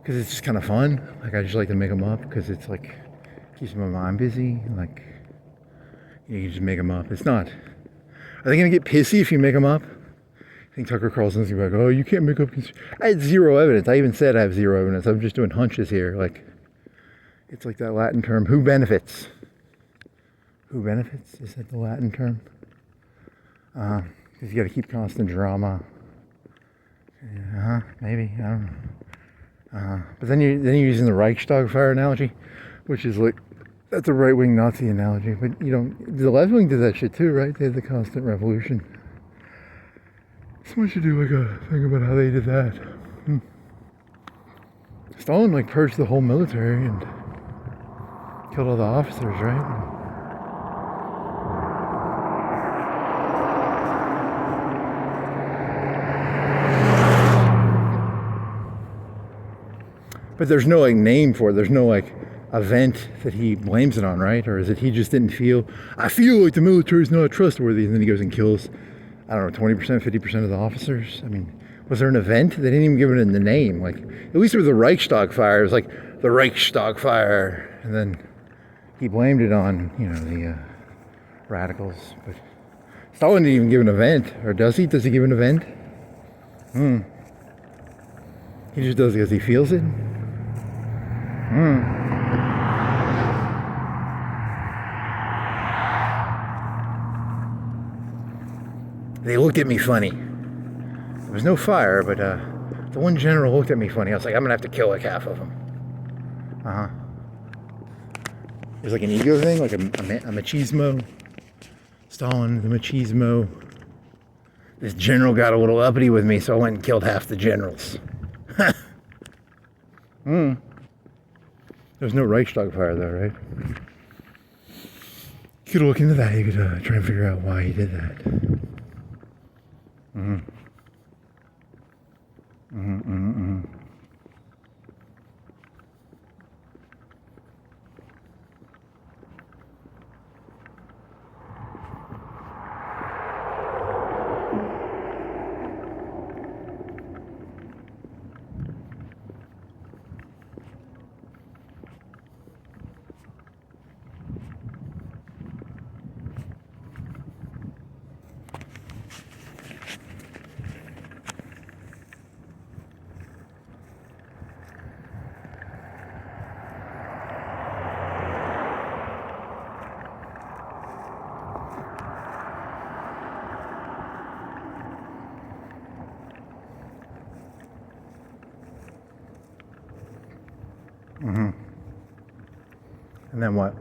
because it's just kind of fun. Like, I just like to make them up because it's like, keeps my mind busy. Like, you just make them up. It's not. Are they going to get pissy if you make them up? I think Tucker Carlson's going to be like, oh, you can't make up conspiracy. I had zero evidence. I even said I have zero evidence. I'm just doing hunches here. Like, it's like that Latin term, who benefits? Who benefits? Is that the Latin term? Because you got to keep constant drama. Maybe, I don't know. But then you're using the Reichstag fire analogy, which is like, that's a right-wing Nazi analogy. But you know, the left wing did that shit too, right? They had the constant revolution. Someone should do like a thing about how they did that. Stalin like purged the whole military and killed all the officers, right? But there's no like name for it. There's no like event that he blames it on, right? Or is it he just didn't feel, I feel like the military is not trustworthy, and then he goes and kills, I don't know, 20%, 50% of the officers? I mean, was there an event? They didn't even give it in the name. Like, at least with the Reichstag fire, it was like the Reichstag fire, and then he blamed it on, you know, the radicals. But Stalin didn't even give an event, or does he? Does he give an event? He just does it because he feels it. They looked at me funny. There was no fire, but the one general looked at me funny. I was like, I'm gonna have to kill like half of them. It was like an ego thing, like a machismo. Stalin, the machismo. This general got a little uppity with me, so I went and killed half the generals. There's no Reichstag fire though, right? You could look into that. You could try and figure out why he did that. And then what?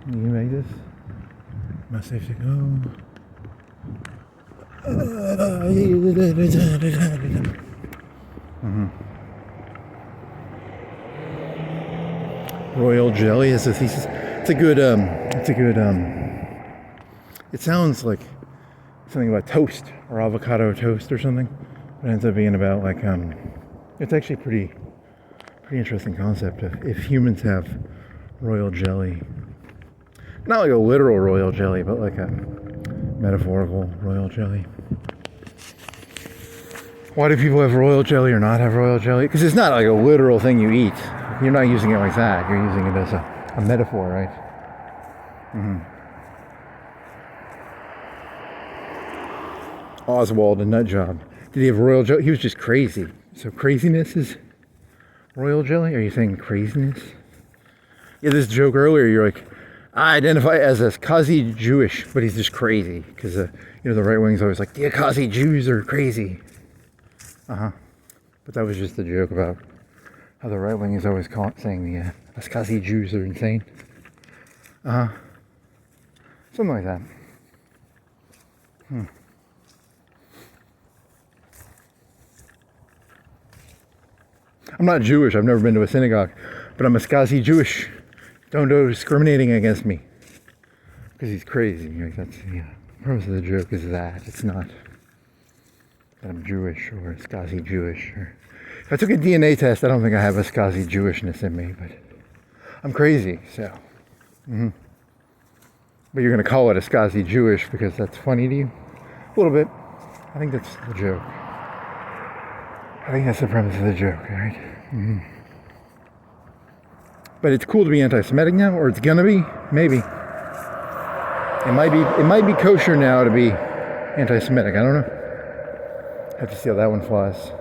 You make this? Am I safe to go? Royal jelly is a thesis. It's a good, it sounds like something about toast or avocado toast or something. It ends up being about like, it's actually pretty interesting concept of if humans have royal jelly. Not like a literal royal jelly, but like a metaphorical royal jelly. Why do people have royal jelly or not have royal jelly? Because it's not like a literal thing you eat. You're not using it like that. You're using it as a metaphor, right? Oswald, a nut job. Did he have royal jelly? He was just crazy. So craziness is royal jelly? Are you saying craziness? Yeah, this joke earlier, you're like, I identify as a Kazi Jewish, but he's just crazy. Because, the right wing's always like, the Kazi Jews are crazy. But that was just a joke about how the right wing is always saying the Kazi Jews are insane. Something like that. I'm not Jewish. I've never been to a synagogue, but I'm a Kazi Jewish. Don't go discriminating against me because he's crazy. Like that's the premise of the joke is that it's not that I'm Jewish or Skazi Jewish. Or if I took a DNA test, I don't think I have a Skazi Jewishness in me, but I'm crazy. So, but you're gonna call it a Skazi Jewish because that's funny to you? A little bit. I think that's the joke. I think that's the premise of the joke, right? But it's cool to be anti-Semitic now, or it's gonna be, maybe. It might be kosher now to be anti-Semitic. I don't know. Have to see how that one flies.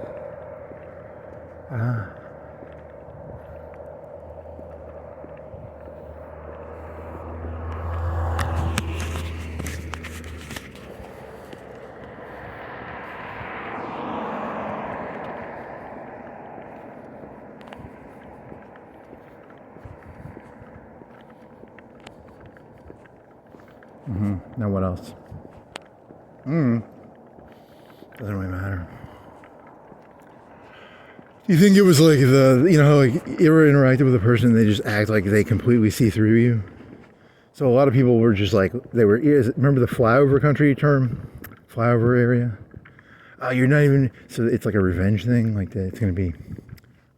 Now what else? Doesn't really matter. Do you think it was like how like you ever interacted with a person and they just act like they completely see through you? So a lot of people were just like, remember the flyover country term? Flyover area? Oh, you're not even, so it's like a revenge thing? Like it's going to be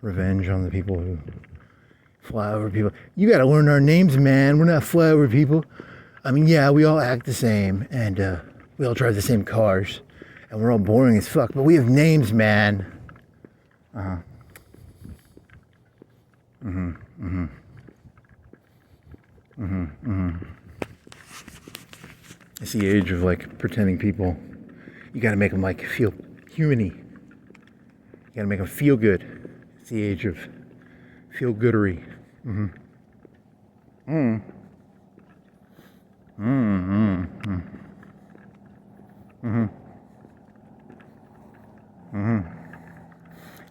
revenge on the people who fly over people. You got to learn our names, man. We're not flyover people. I mean, yeah, we all act the same, and we all drive the same cars, and we're all boring as fuck, but we have names, man. It's the age of like pretending people. You got to make them like feel human-y. You got to make them feel good. It's the age of feel goodery.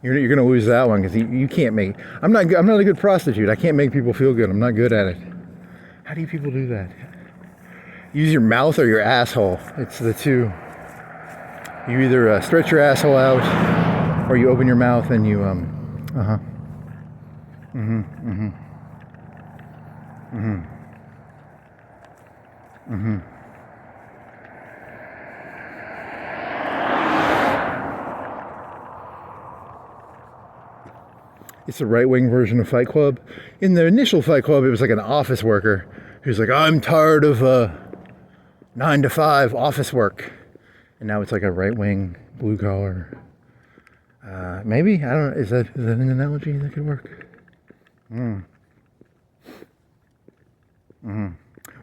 You're gonna lose that one because you can't make. I'm not a good prostitute. I can't make people feel good. I'm not good at it. How do you people do that? Use your mouth or your asshole. It's the two. You either stretch your asshole out, or you open your mouth and you It's the right-wing version of Fight Club. In the initial Fight Club, it was like an office worker who's like, I'm tired of 9 to 5 office work. And now it's like a right-wing, blue-collar. Maybe? I don't know. Is that an analogy that could work?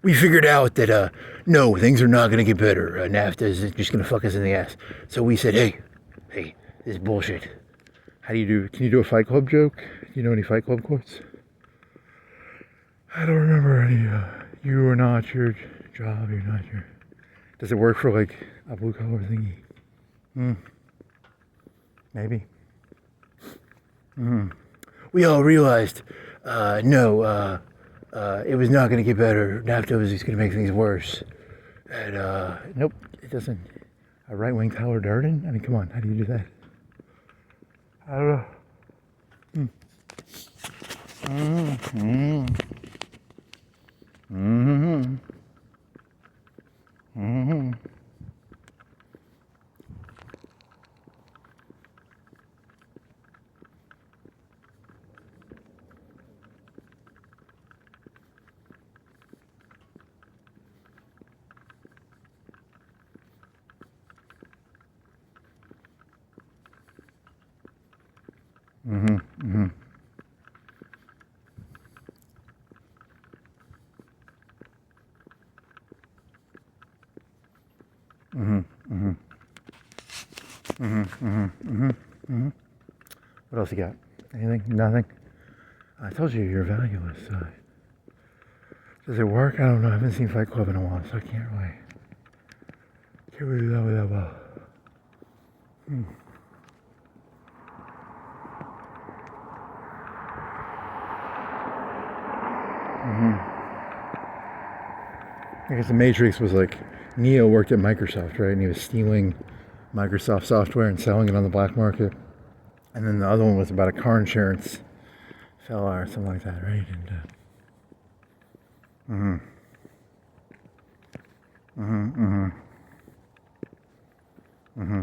We figured out that, no, things are not going to get better. NAFTA is just going to fuck us in the ass. So we said, hey, this is bullshit. Can you do a Fight Club joke? Do you know any Fight Club quotes? I don't remember any, you are not your job, you're not your... Does it work for like a blue collar thingy? Maybe. We all realized, it was not going to get better. NAFTA was just going to make things worse. And, nope, it doesn't. A right-wing Tyler Durden? I mean, come on, how do you do that? I don't know. Mm-hmm. Mm-hmm. Mm-hmm. Mm-hmm. Mm-hmm. Mm-hmm. Mm-hmm. Mm-hmm. What else you got? Anything? Nothing? I told you you're valueless. Does it work? I don't know. I haven't seen Fight Club in a while, so I can't really do that with that well. I guess the Matrix was like Neo worked at Microsoft, right? And he was stealing Microsoft software and selling it on the black market. And then the other one was about a car insurance fella or something like that, right? And mm-hmm. Mm-hmm. Mm-hmm. Mm-hmm.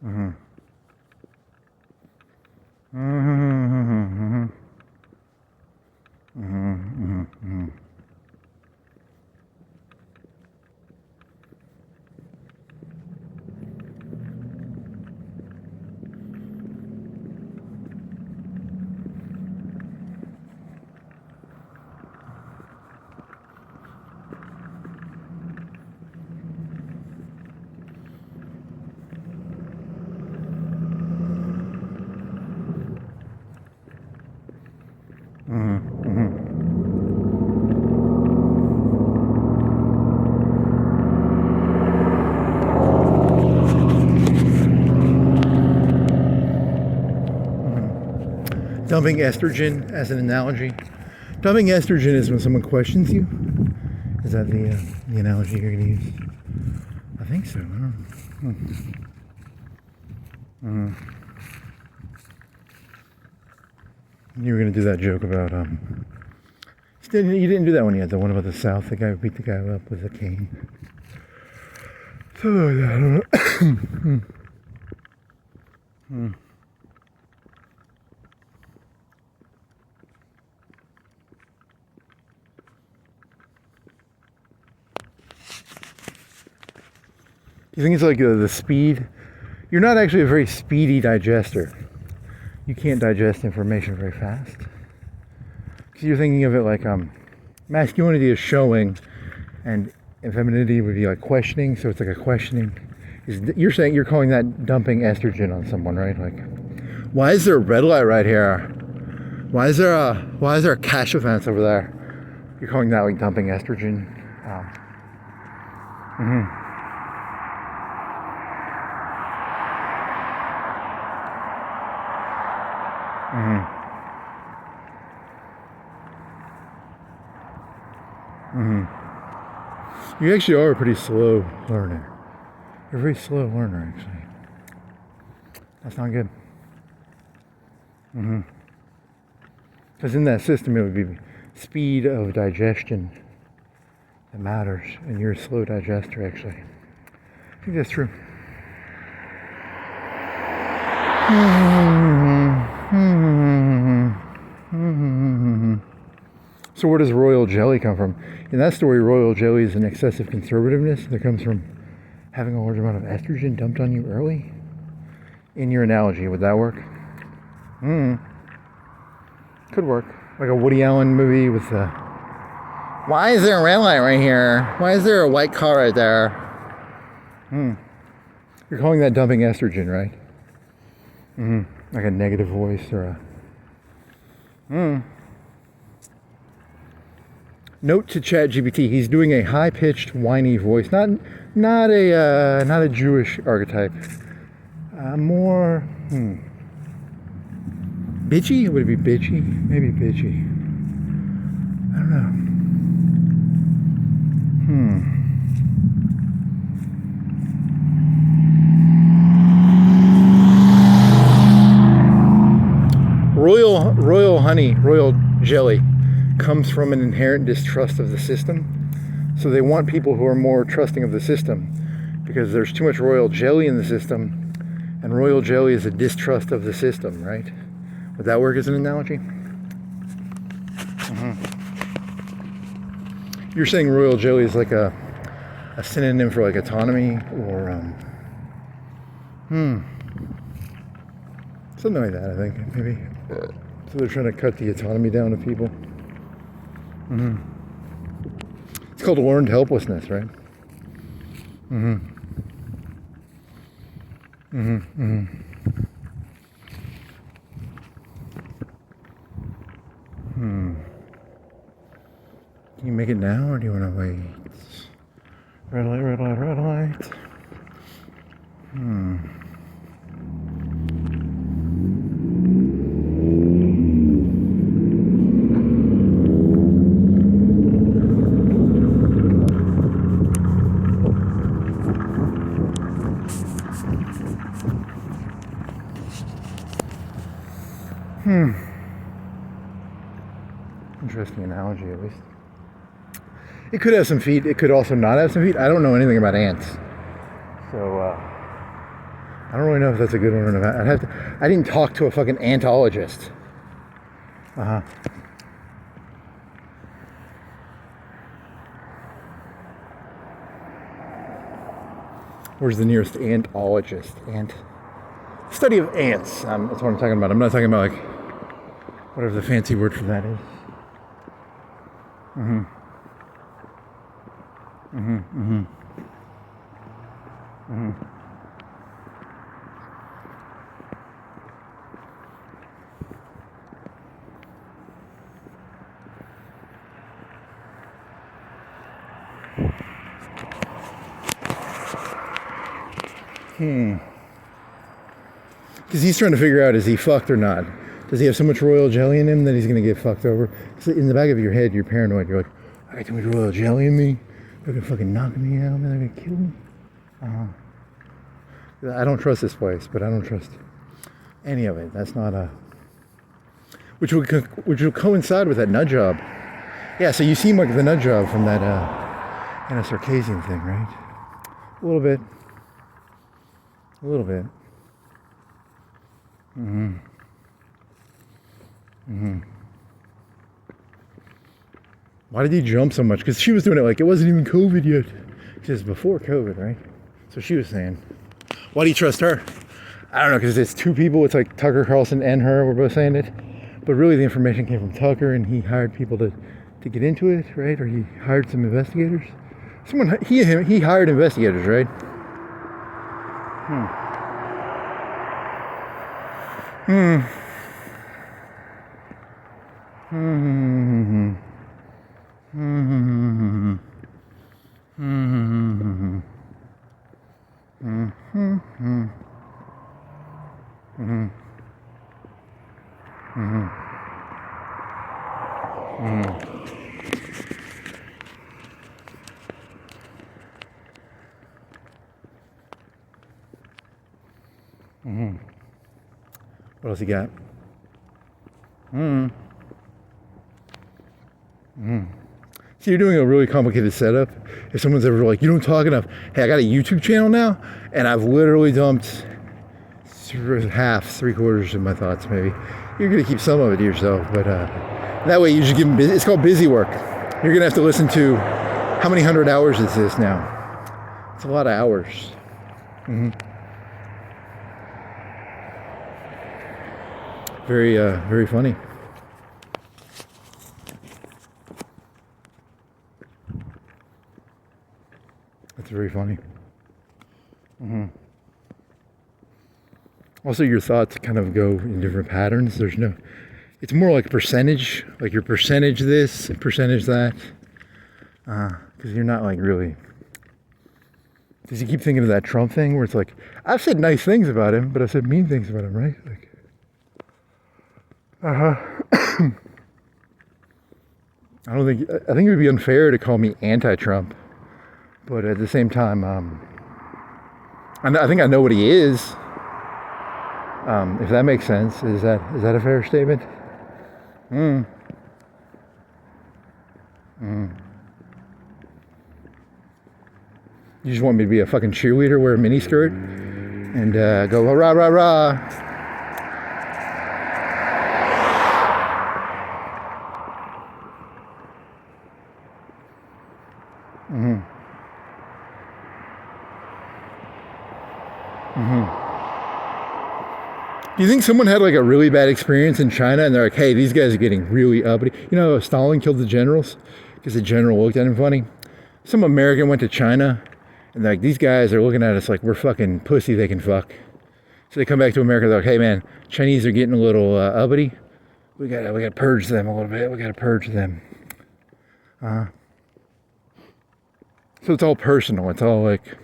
Mm-hmm. Mm-hmm. Mm-hmm. Mm-hmm. Dumping estrogen as an analogy. Dumping estrogen is when someone questions you. Is that the analogy you're going to use? I think so. I don't know. You were going to do that joke about you didn't do that one yet. The one about the South, the guy who beat the guy up with a cane. Something like that. I don't know. You think it's like the speed? You're not actually a very speedy digester. You can't digest information very fast. Because you're thinking of it like masculinity is showing, and femininity would be like questioning. So it's like a questioning. You're calling that dumping estrogen on someone, right? Like, why is there a red light right here? Why is there a cash offense over there? You're calling that like dumping estrogen. Mm-hmm. Mm-hmm. Mm-hmm. You actually are a pretty slow learner. You're a very slow learner, actually. That's not good. Mm-hmm. Because in that system, it would be speed of digestion that matters, and you're a slow digester, actually. I think that's true. So where does royal jelly come from? In that story, royal jelly is an excessive conservativeness that comes from having a large amount of estrogen dumped on you early. In your analogy, would that work? Could work. Like a Woody Allen movie with why is there a red light right here? Why is there a white car right there? You're calling that dumping estrogen, right? Like a negative voice or a... Note to ChatGPT, he's doing a high-pitched, whiny voice. Not a Jewish archetype. More... Bitchy? Would it be bitchy? Maybe bitchy. I don't know. Royal honey, royal jelly comes from an inherent distrust of the system. So they want people who are more trusting of the system because there's too much royal jelly in the system, and royal jelly is a distrust of the system, right? Would that work as an analogy? You're saying royal jelly is like a synonym for like autonomy or Something like that, I think, maybe. So they're trying to cut the autonomy down of people. It's called learned helplessness, right? Can you make it now, or do you want to wait? Red light, red light, red light. Interesting analogy, at least. It could have some feet. It could also not have some feet. I don't know anything about ants, so I don't really know if that's a good one or not. I'd have to. I didn't talk to a fucking antologist. Where's the nearest antologist? Study of ants. That's what I'm talking about. I'm not talking about like whatever the fancy word for that is. Because he's trying to figure out, is he fucked or not? Does he have so much royal jelly in him that he's going to get fucked over? Because in the back of your head, you're paranoid. You're like, I got too much royal jelly in me. They're going to fucking knock me out. They're going to kill me. I don't trust this place, but I don't trust any of it. That's not a... Which will coincide with that nut job. Yeah, so you seem like the nut job from that Sarkazian thing, right? A little bit. A little bit. Why did he jump so much? Because she was doing it like it wasn't even COVID yet. Just before COVID, right? So she was saying, why do you trust her? I don't know, because it's two people. It's like Tucker Carlson and her were both saying it. But really the information came from Tucker, and he hired people to get into it, right? Or he hired some investigators. He hired investigators, right? What else you got? See, you're doing a really complicated setup. If someone's ever like, you don't talk enough. Hey, I got a YouTube channel now, and I've literally dumped three quarters of my thoughts, maybe. You're going to keep some of it to yourself, but that way you just give them busy. It's called busy work. You're going to have to listen to how many 100 hours is this now? It's a lot of hours. Very funny. That's very funny. Also, your thoughts kind of go in different patterns. It's more like percentage, like your percentage this, percentage that. Because you're not like really. Because you keep thinking of that Trump thing where it's like, I've said nice things about him, but I've said mean things about him, right? Like, I think it would be unfair to call me anti-Trump, but at the same time, I think I know what he is. If that makes sense, is that a fair statement? You just want me to be a fucking cheerleader, wear a miniskirt, and go rah rah rah. Do you think someone had like a really bad experience in China and they're like, hey, these guys are getting really uppity? You know, Stalin killed the generals because the general looked at him funny. Some American went to China and they're like, these guys are looking at us like we're fucking pussy they can fuck. So they come back to America, they're like, hey man, Chinese are getting a little uppity. We gotta purge them a little bit. We gotta purge them. So it's all personal. It's all like,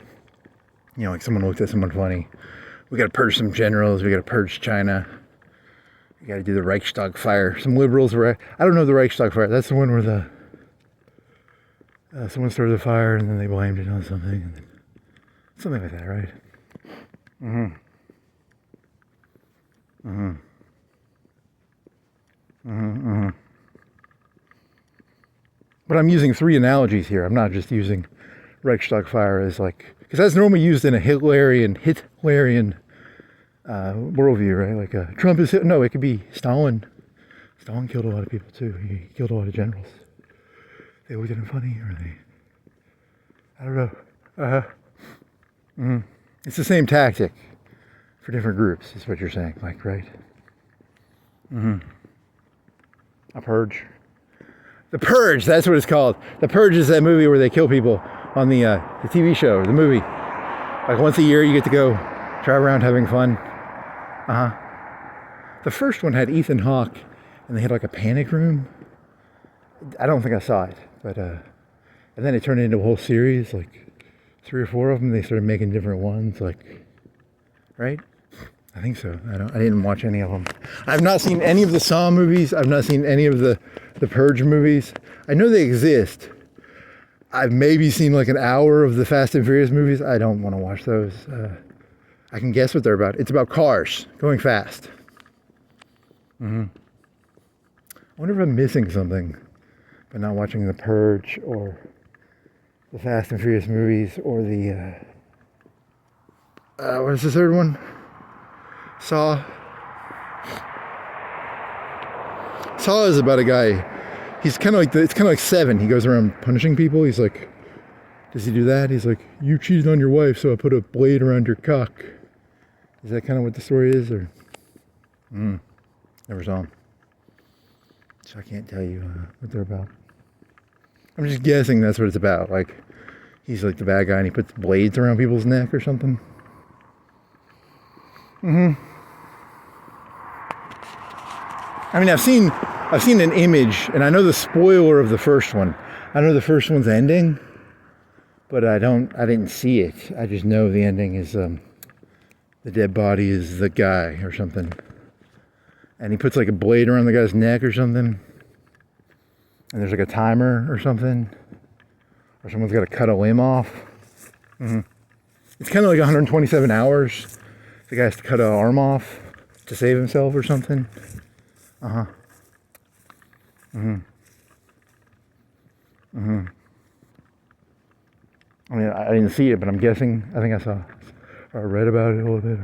you know, like someone looked at someone funny. We gotta purge some generals. We gotta purge China. We gotta do the Reichstag fire. Some liberals were, I don't know the Reichstag fire. That's the one where the someone started the fire and then they blamed it on something. Something like that, right? Mm-hmm. Mm-hmm. Mm-hmm. Mm-hmm. But I'm using 3 analogies here. I'm not just using Reichstag fire as like, because that's normally used in a Hitlerian worldview, right? Like Trump is, no, it could be Stalin. Stalin killed a lot of people too. He killed a lot of generals. They looked at him funny, or they, I don't know. Mm-hmm. It's the same tactic for different groups, is what you're saying, Mike, right? Mm-hmm. A purge. The Purge, that's what it's called. The Purge is that movie where they kill people on the TV show, the movie. Like once a year you get to go drive around having fun. The first one had Ethan Hawke and they had like a panic room. I don't think I saw it, but and then it turned into a whole series, like 3 or 4 of them. They started making different ones, like, right? I think so. I didn't watch any of them. I've not seen any of the Saw movies. I've not seen any of the Purge movies. I know they exist. I've maybe seen like an hour of the Fast and Furious movies. I don't want to watch those. I can guess what they're about. It's about cars going fast. I wonder if I'm missing something by not watching the Purge or the Fast and Furious movies or the what is the third one? Saw. Saw is about a guy. He's kind of like it's kind of like Seven. He goes around punishing people. He's like, does he do that? He's like, you cheated on your wife, so I put a blade around your cock. Is that kind of what the story is, or? Never saw him, so I can't tell you what they're about. I'm just guessing that's what it's about. Like, he's like the bad guy, and he puts blades around people's neck or something. I mean, I've seen an image, and I know the spoiler of the first one. I know the first one's ending, but I didn't see it. I just know the ending is the dead body is the guy or something, and he puts like a blade around the guy's neck or something, and there's like a timer or something, or someone's got to cut a limb off. It's kind of like 127 hours. The guy has to cut an arm off to save himself or something. I mean, I didn't see it, but I'm guessing. I think I saw, or I read about it a little bit.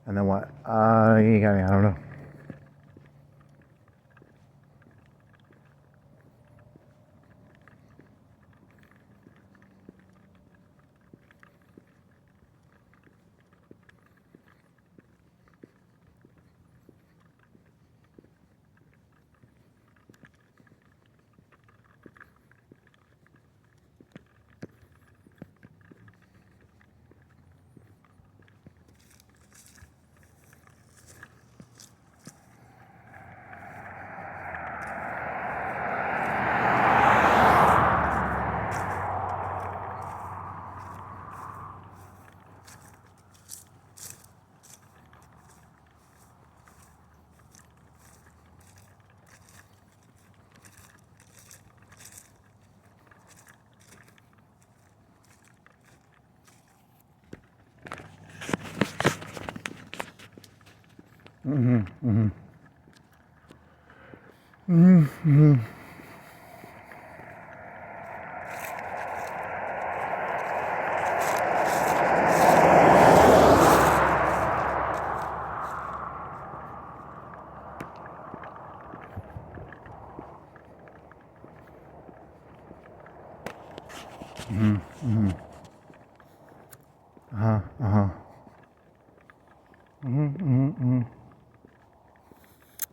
And then what? You got me. I don't know. Mm-hmm. Mm-hmm. Mm-hmm. Uh-huh. Uh-huh. Mm-hmm. Mm-hmm. Mm-hmm.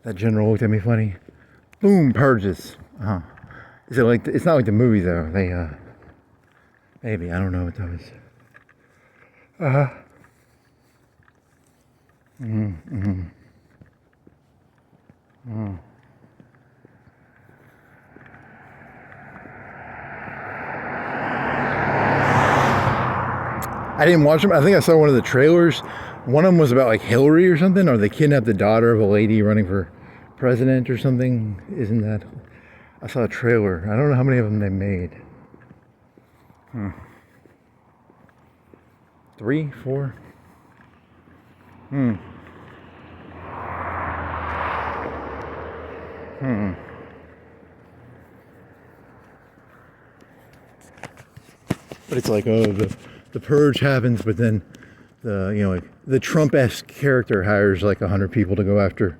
That general looked at me funny. Boom, purges. Uh-huh. Is it like, it's not like the movie though. They, maybe, I don't know what that was. Uh-huh. Mm-hmm. Mm-hmm. Mm-hmm. I didn't watch them. I think I saw one of the trailers. One of them was about like Hillary or something, or they kidnapped the daughter of a lady running for president or something. Isn't that? I saw a trailer. I don't know how many of them they made. 3, 4. Hmm. Hmm. But it's like, oh, the purge happens, but then like the Trump-esque character hires like 100 people to go after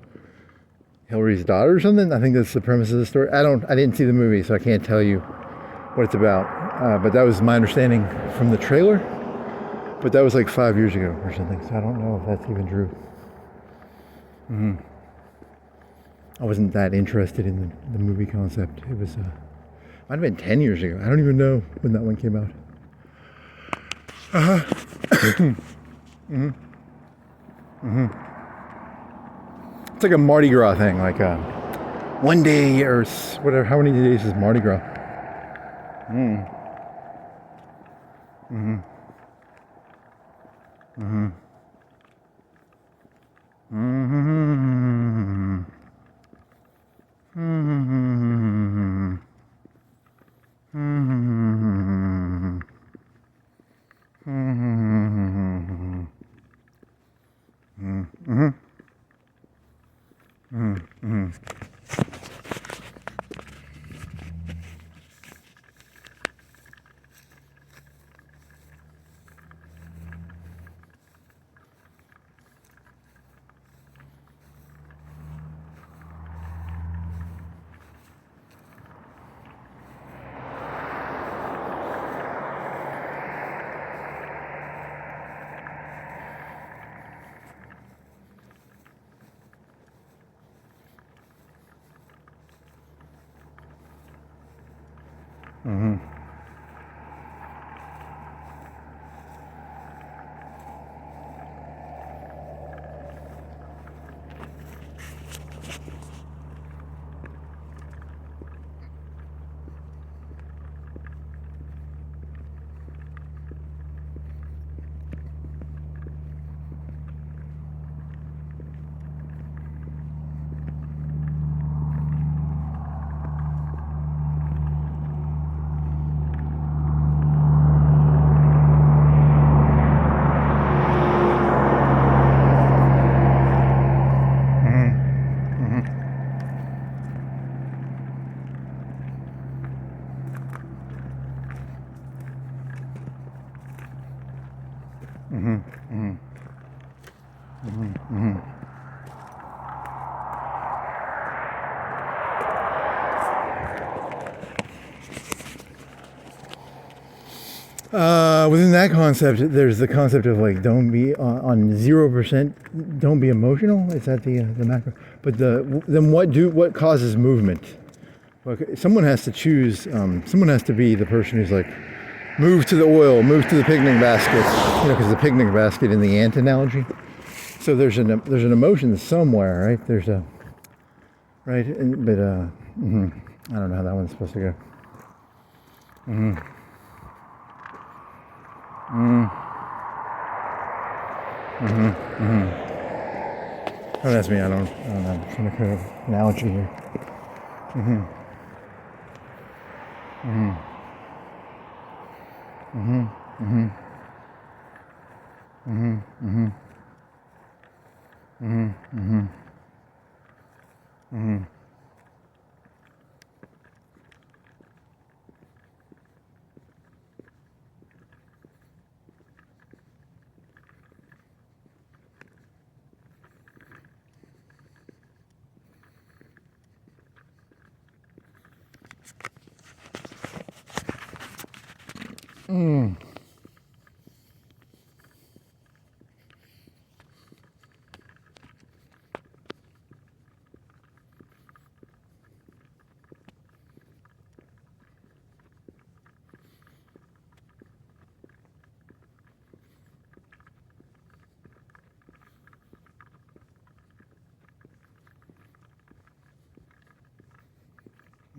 Hillary's daughter or something. I think that's the premise of the story. I didn't see the movie, so I can't tell you what it's about. But that was my understanding from the trailer. But that was like 5 years ago or something, so I don't know if that's even true. Mm-hmm. I wasn't that interested in the movie concept. It was, might have been 10 years ago. I don't even know when that one came out. Uh-huh. Mm-hmm. Mm-hmm. It's like a Mardi Gras thing, like one day or whatever. How many days is Mardi Gras? Mm. Mm-hmm. Mm-hmm. Mm-hmm. Mm-hmm. Mm-hmm. Mm-hmm. Mm-hmm. Mm-hmm. Mm-hmm. Mm-hmm. Mm-hmm. Mm-hmm. Within that concept, there's the concept of like don't be on 0%. Don't be emotional. Is that the macro? But then what causes movement? Well, someone has to choose. Someone has to be the person who's like, move to the oil, move to the picnic basket. Because the picnic basket in the ant analogy. So there's an emotion somewhere, right? There's a right, but mm-hmm. I don't know how that one's supposed to go. Mm-hmm. Mm-hmm. Mm-hmm. Mm-hmm. Don't ask me. I don't know. I'm trying to create an analogy here. Mm-hmm. Mm-hmm. Mm-hmm. Mm-hmm. Mm-hmm. Mm-hmm. Mm-hmm. Mm-hmm. Mm-hmm. Mm.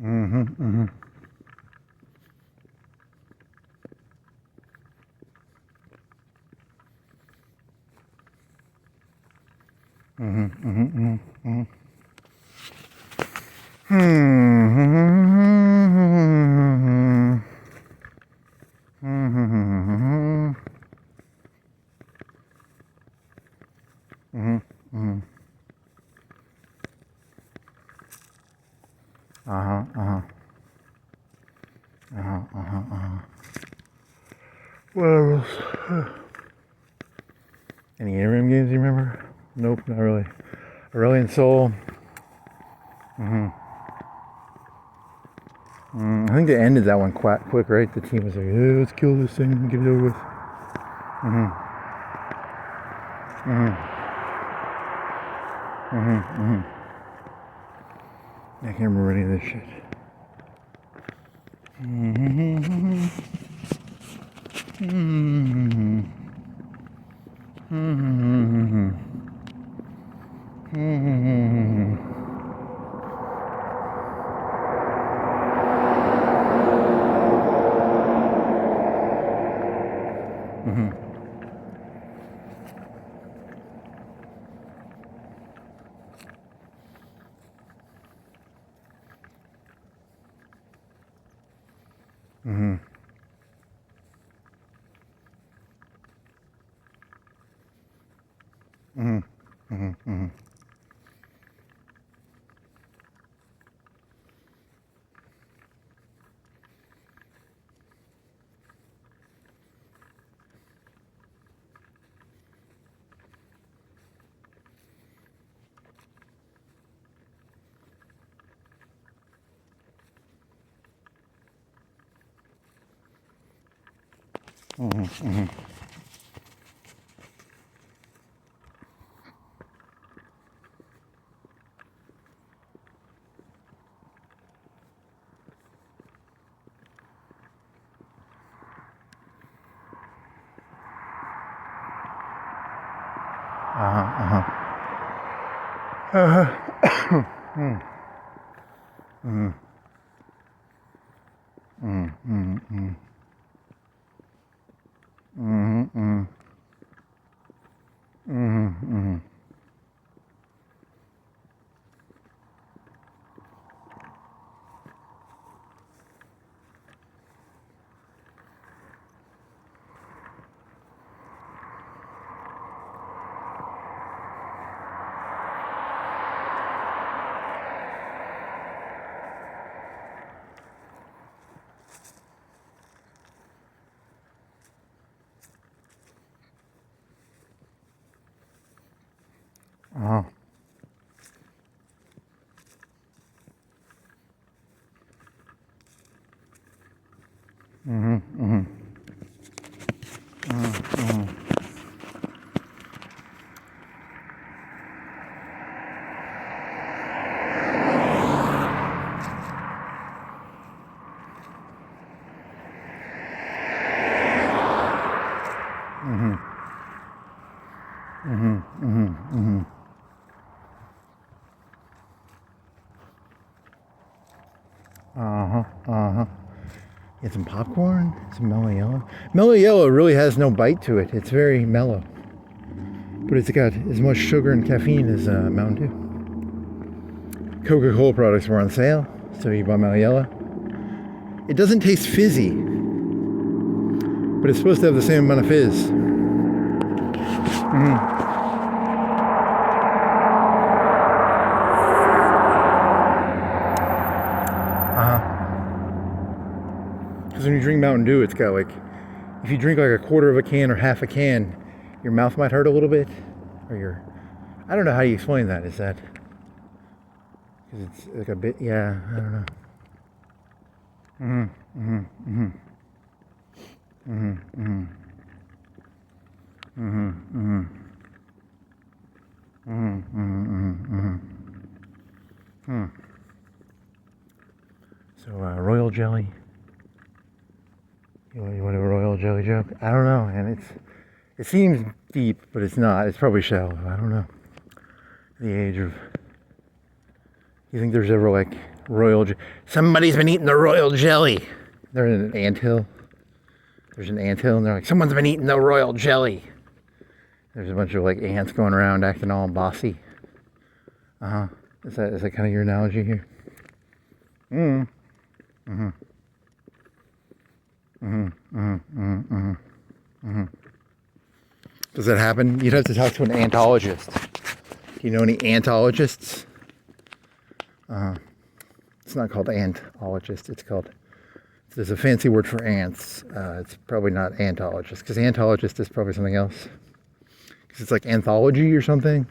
Mm-hmm, mm-hmm. Mm-hmm, mm-hmm, mm-hmm. Uh-huh, uh-huh. Uh-huh, uh-huh, uh-huh. What else? Any interim games you remember? Nope, not really. Aurelian Soul. I think they ended that one quite quick, right? The team was like, hey, let's kill this thing and get it over with. I can't remember any of this shit. Get some popcorn, some mellow yellow. Mellow yellow really has no bite to it. It's very mellow. But it's got as much sugar and caffeine as Mountain Dew. Coca-Cola products were on sale, so you bought mellow yellow. It doesn't taste fizzy, but it's supposed to have the same amount of fizz. Because when you drink Mountain Dew, it's got like, if you drink like a quarter of a can or half a can, your mouth might hurt a little bit, or I don't know how you explain that. Is that because it's like a bit? Yeah, I don't know. Mhm. Mhm. Mhm. Mhm. Mhm. Mhm. Mhm. Hmm. So royal jelly. You want a royal jelly joke? I don't know, and it seems deep, but it's not. It's probably shallow. I don't know. The age of. You think there's ever like royal? Somebody's been eating the royal jelly. They're in an anthill. There's an anthill, and they're like, someone's been eating the royal jelly. There's a bunch of like ants going around acting all bossy. Is that kind of your analogy here? Mm. Mhm. Mhm. Mhm. Mhm. Mhm. Mhm. Does that happen? You'd have to talk to an antologist. Do you know any antologists? It's not called antologist. It's called. There's a fancy word for ants. It's probably not antologist, because antologist is probably something else. Because it's like anthology or something.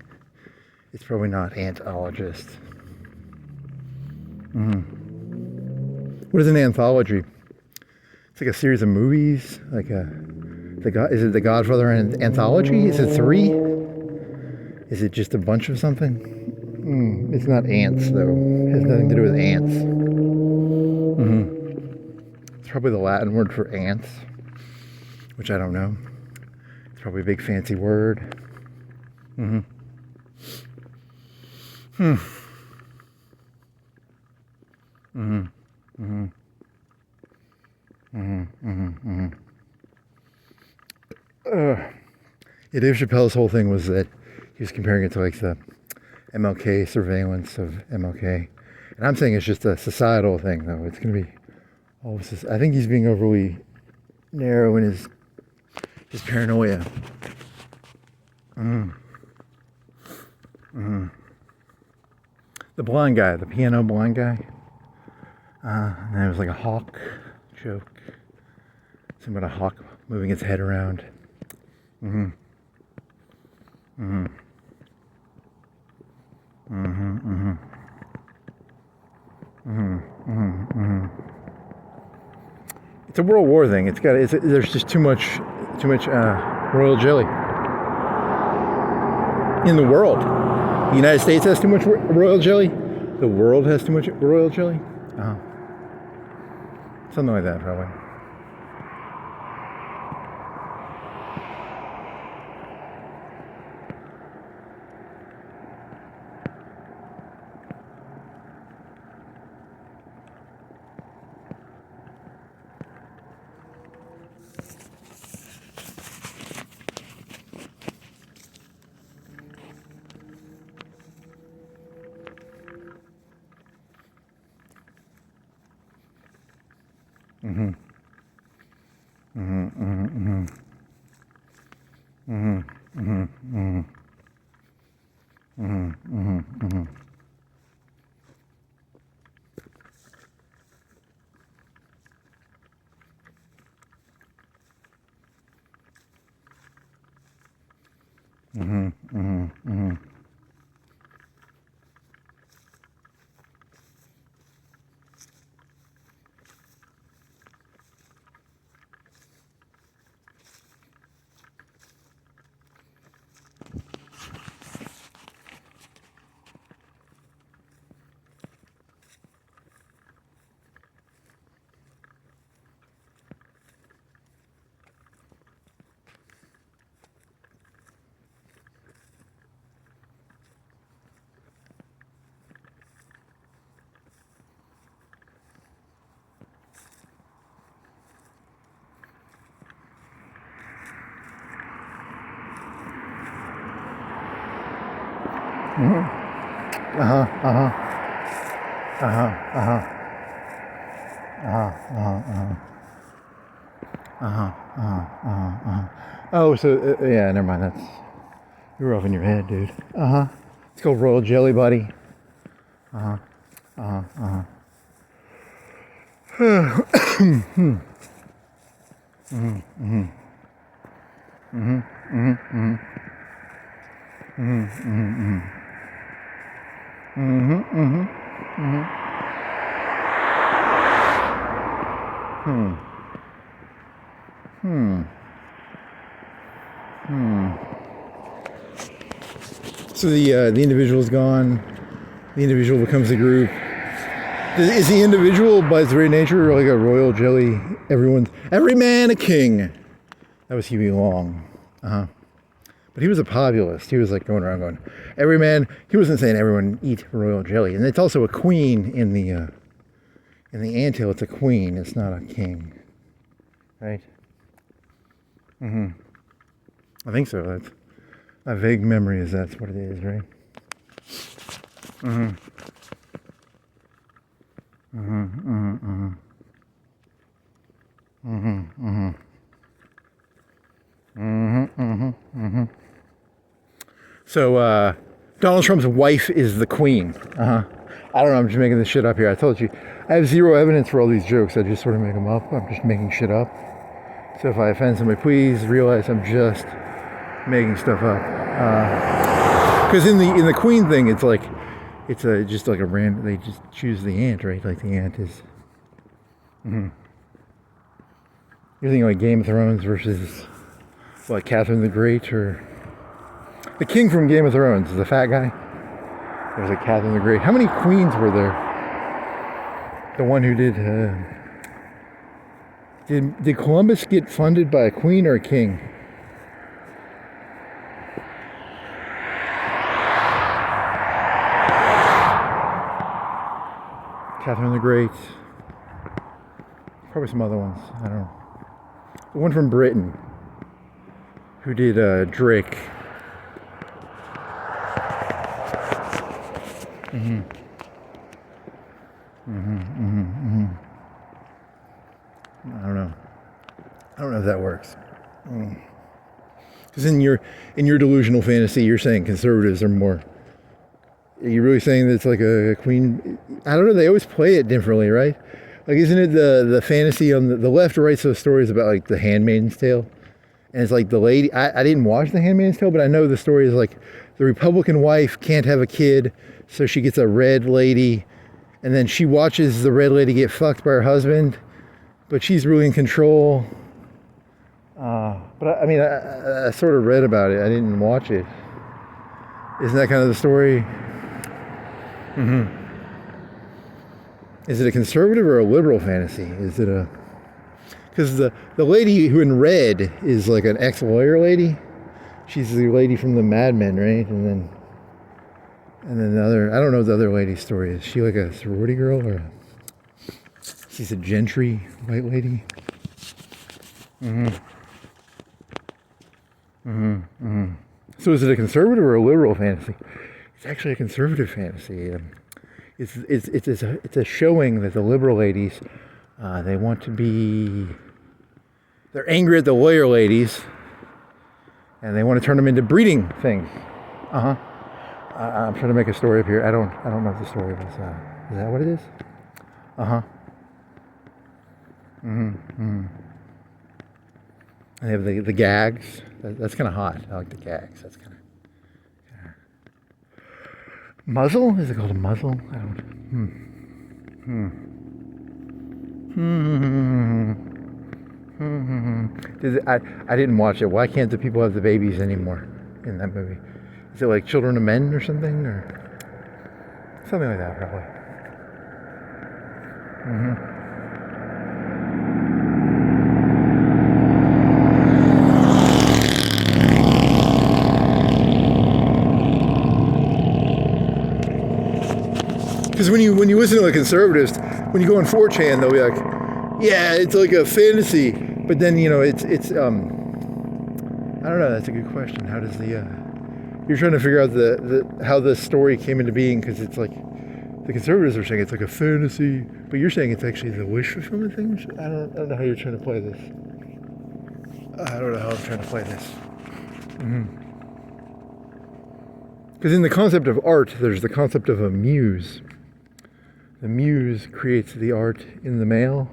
It's probably not antologist. What is an anthology? It's like a series of movies. Like is it the Godfather anthology? Is it 3? Is it just a bunch of something? It's not ants though. It has nothing to do with ants. It's probably the Latin word for ants, which I don't know. It's probably a big fancy word. Yeah, Dave Chappelle's whole thing was that he was comparing it to like the MLK surveillance of MLK. And I'm saying it's just a societal thing, though. It's going to be all of this. I think he's being overly narrow in his paranoia. The blind guy, the piano blind guy. And there was like a hawk joke. Something about a hawk moving its head around. It's a World War thing. There's just too much royal jelly in the world. The United States has too much royal jelly. The world has too much royal jelly. Something like that, probably. Oh, so yeah, never mind. You're off in your head, dude. It's called royal jelly, buddy. So the individual's gone. The individual becomes a group. Is the individual, by its very nature, like a royal jelly? Every man a king. That was Huey Long. But he was a populist. He was like going around going, every man. He wasn't saying everyone eat royal jelly. And it's also a queen in the anthill. It's a queen. It's not a king, right? I think so. That's my vague memory is that's what it is, right? So Donald Trump's wife is the queen. I don't know. I'm just making this shit up here. I told you I have zero evidence for all these jokes. I just sort of make them up. I'm just making shit up. So if I offend somebody, please realize I'm just making stuff up. Because in the queen thing, it's like just like a random. They just choose the ant, right? Like the ant is. You're thinking like Game of Thrones versus like Catherine the Great or the king from Game of Thrones is the fat guy. There's like Catherine the Great. How many queens were there? The one who did Columbus get funded by a queen or a king? Catherine the Great. Probably some other ones. I don't know. The one from Britain who did Drake. I don't know if that works. Because in your delusional fantasy, you're saying conservatives are more. Are you really saying that it's like a queen? I don't know. They always play it differently, right? Like, isn't it the fantasy on the left writes those stories about like the Handmaid's Tale, and it's like the lady. I didn't watch the Handmaid's Tale, but I know the story is like the Republican wife can't have a kid, so she gets a red lady, and then she watches the red lady get fucked by her husband, but she's really in control. But I mean, I sort of read about it. I didn't watch it. Isn't that kind of the story? Is it a conservative or a liberal fantasy? Is it a... Because the lady who in red is like an ex-lawyer lady. She's the lady from the Mad Men, right? And then the other... I don't know what the other lady's story is. Is she like a sorority girl or... She's a gentry white lady? So is it a conservative or a liberal fantasy? It's actually a conservative fantasy. It's a showing that the liberal ladies, they want to be, they're angry at the lawyer ladies, and they want to turn them into breeding things. I'm trying to make a story up here. I don't know if the story was. Is that what it is? And they have the gags. That's kind of hot. I like the gags. That's kind of. Muzzle? Is it called a muzzle? I don't. I didn't watch it. Why can't the people have the babies anymore in that movie? Is it like Children of Men or something, or something like that, probably? Because when you listen to the conservatives, when you go on 4chan, they'll be like, "Yeah, it's like a fantasy," but then it's I don't know. That's a good question. How does you're trying to figure out how the story came into being, because it's like the conservatives are saying it's like a fantasy, but you're saying it's actually the wish fulfillment thing. I don't know how you're trying to play this. I don't know how I'm trying to play this. Because in the concept of art, there's the concept of a muse. The muse creates the art in the male,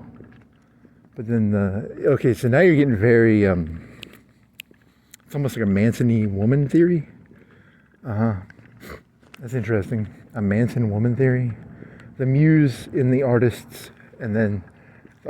but then okay, so now you're getting very it's almost like a Manson-y woman theory. That's interesting. A Manson woman theory. The muse in the artists, and then the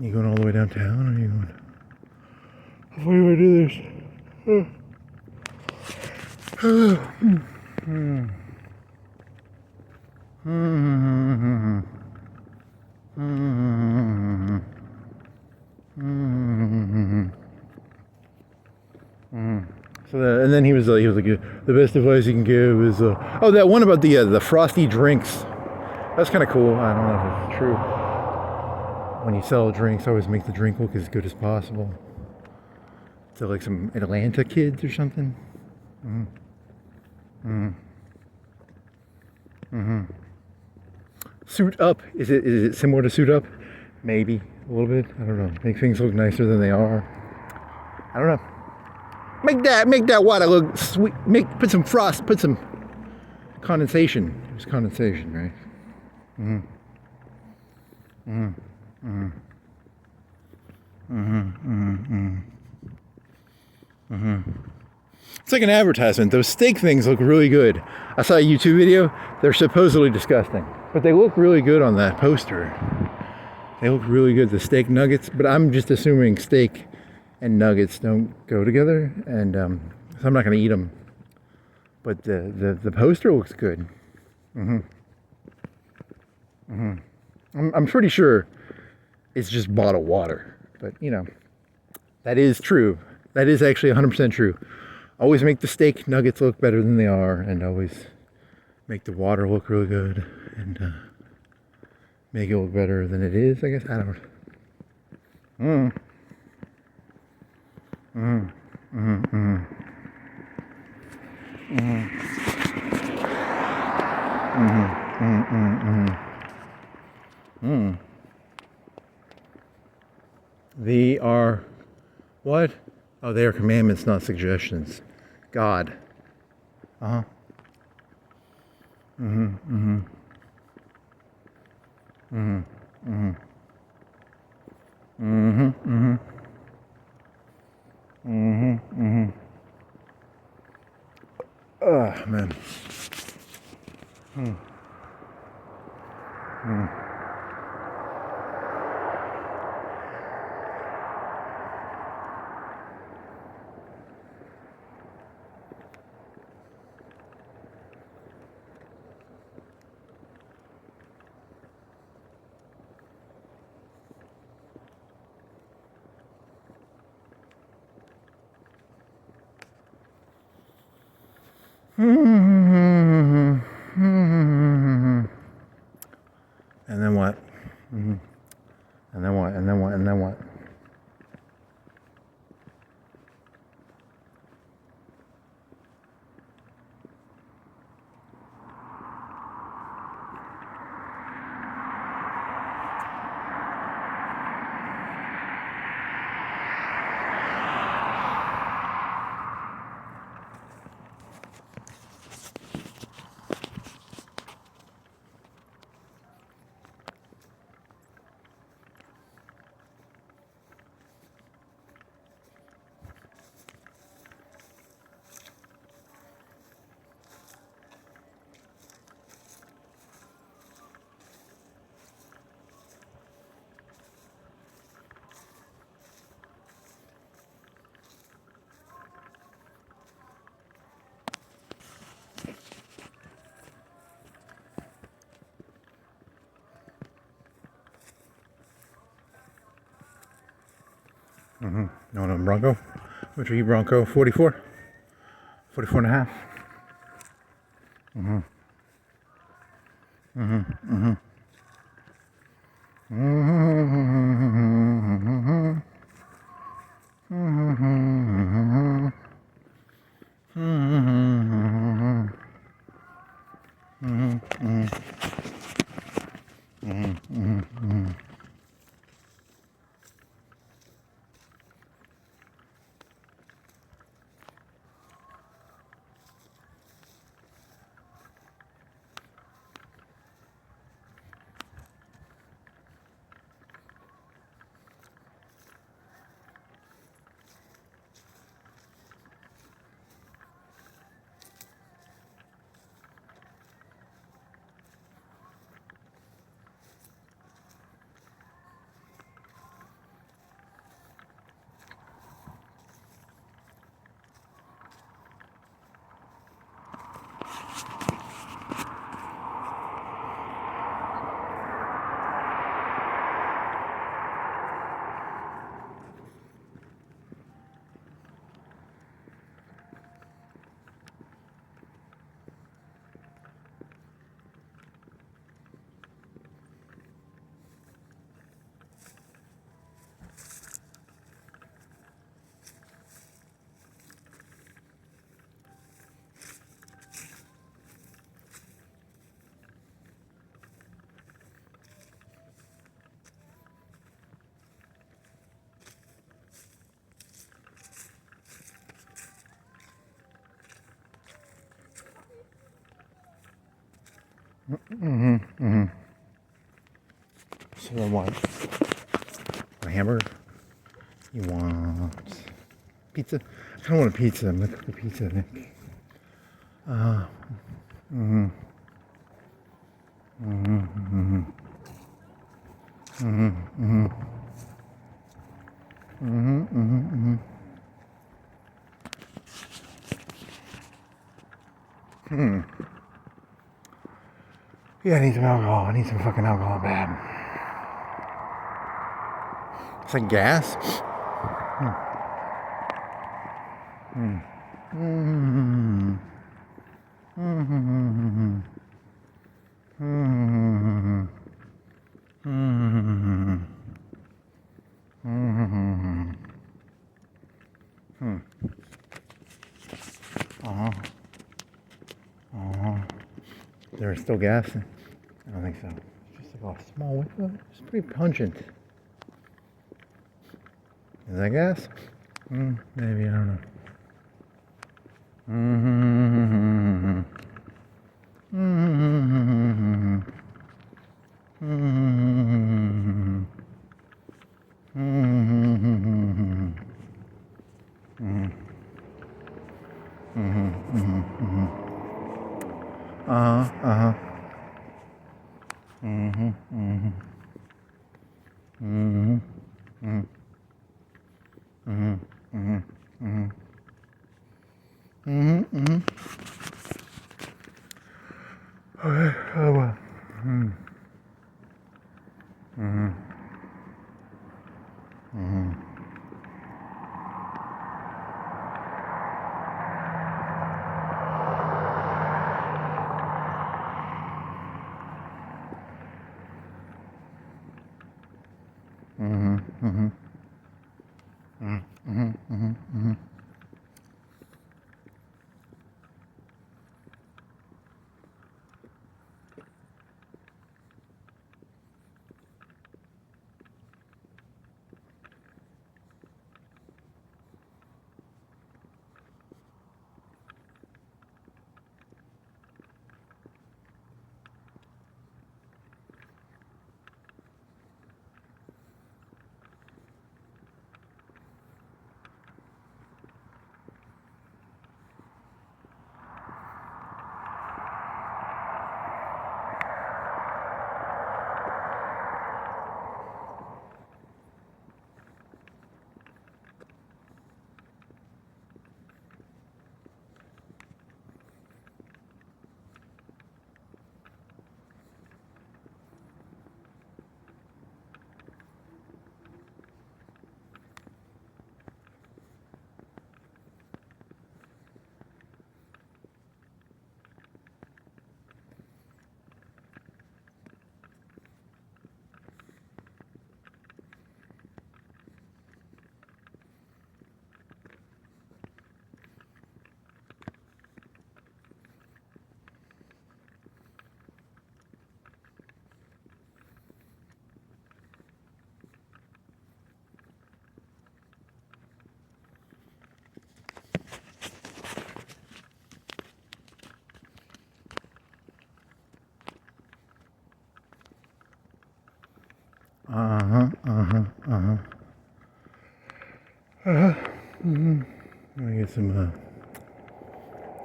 You going all the way downtown, or are you going? How do I do this? And then he was like, the best advice you can give is, oh, that one about the frosty drinks. That's kind of cool. I don't know if it's true. When you sell drinks, always make the drink look as good as possible. So like some Atlanta kids or something. Suit up. Is it similar to suit up? Maybe a little bit. I don't know. Make things look nicer than they are. I don't know. Make that water look sweet. Put some frost. Put some condensation. There's condensation, right? It's like an advertisement. Those steak things look really good. I saw a YouTube video. They're supposedly disgusting, but they look really good on that poster. They look really good, the steak nuggets, but I'm just assuming steak and nuggets don't go together, and so I'm not going to eat them. But the poster looks good. I'm pretty sure it's just bottled water, but you know, that is true. That is actually 100% true. Always make the steak nuggets look better than they are, and always make the water look really good, and make it look better than it is, I guess. I don't know. They are what? Oh, they are commandments, not suggestions. God. Oh, man. And then what? And then what? And then what? And then what? No, Bronco. Which are you, Bronco? 44? 44 and a half? So then what? A hamburger? You want pizza? I kind of want a pizza. I'm gonna cook a pizza, Nick. Yeah, I need some alcohol. I need some fucking alcohol bad. It's like gas. There's still gas? I don't think so. It's just like a small whiff. It's pretty pungent. Is that gas? Maybe, I don't know. Okay, oh well.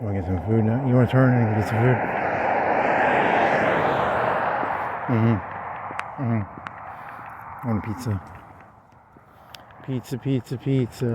Wanna get some food now? You wanna turn and get some food? I want a pizza. Pizza. Pizza.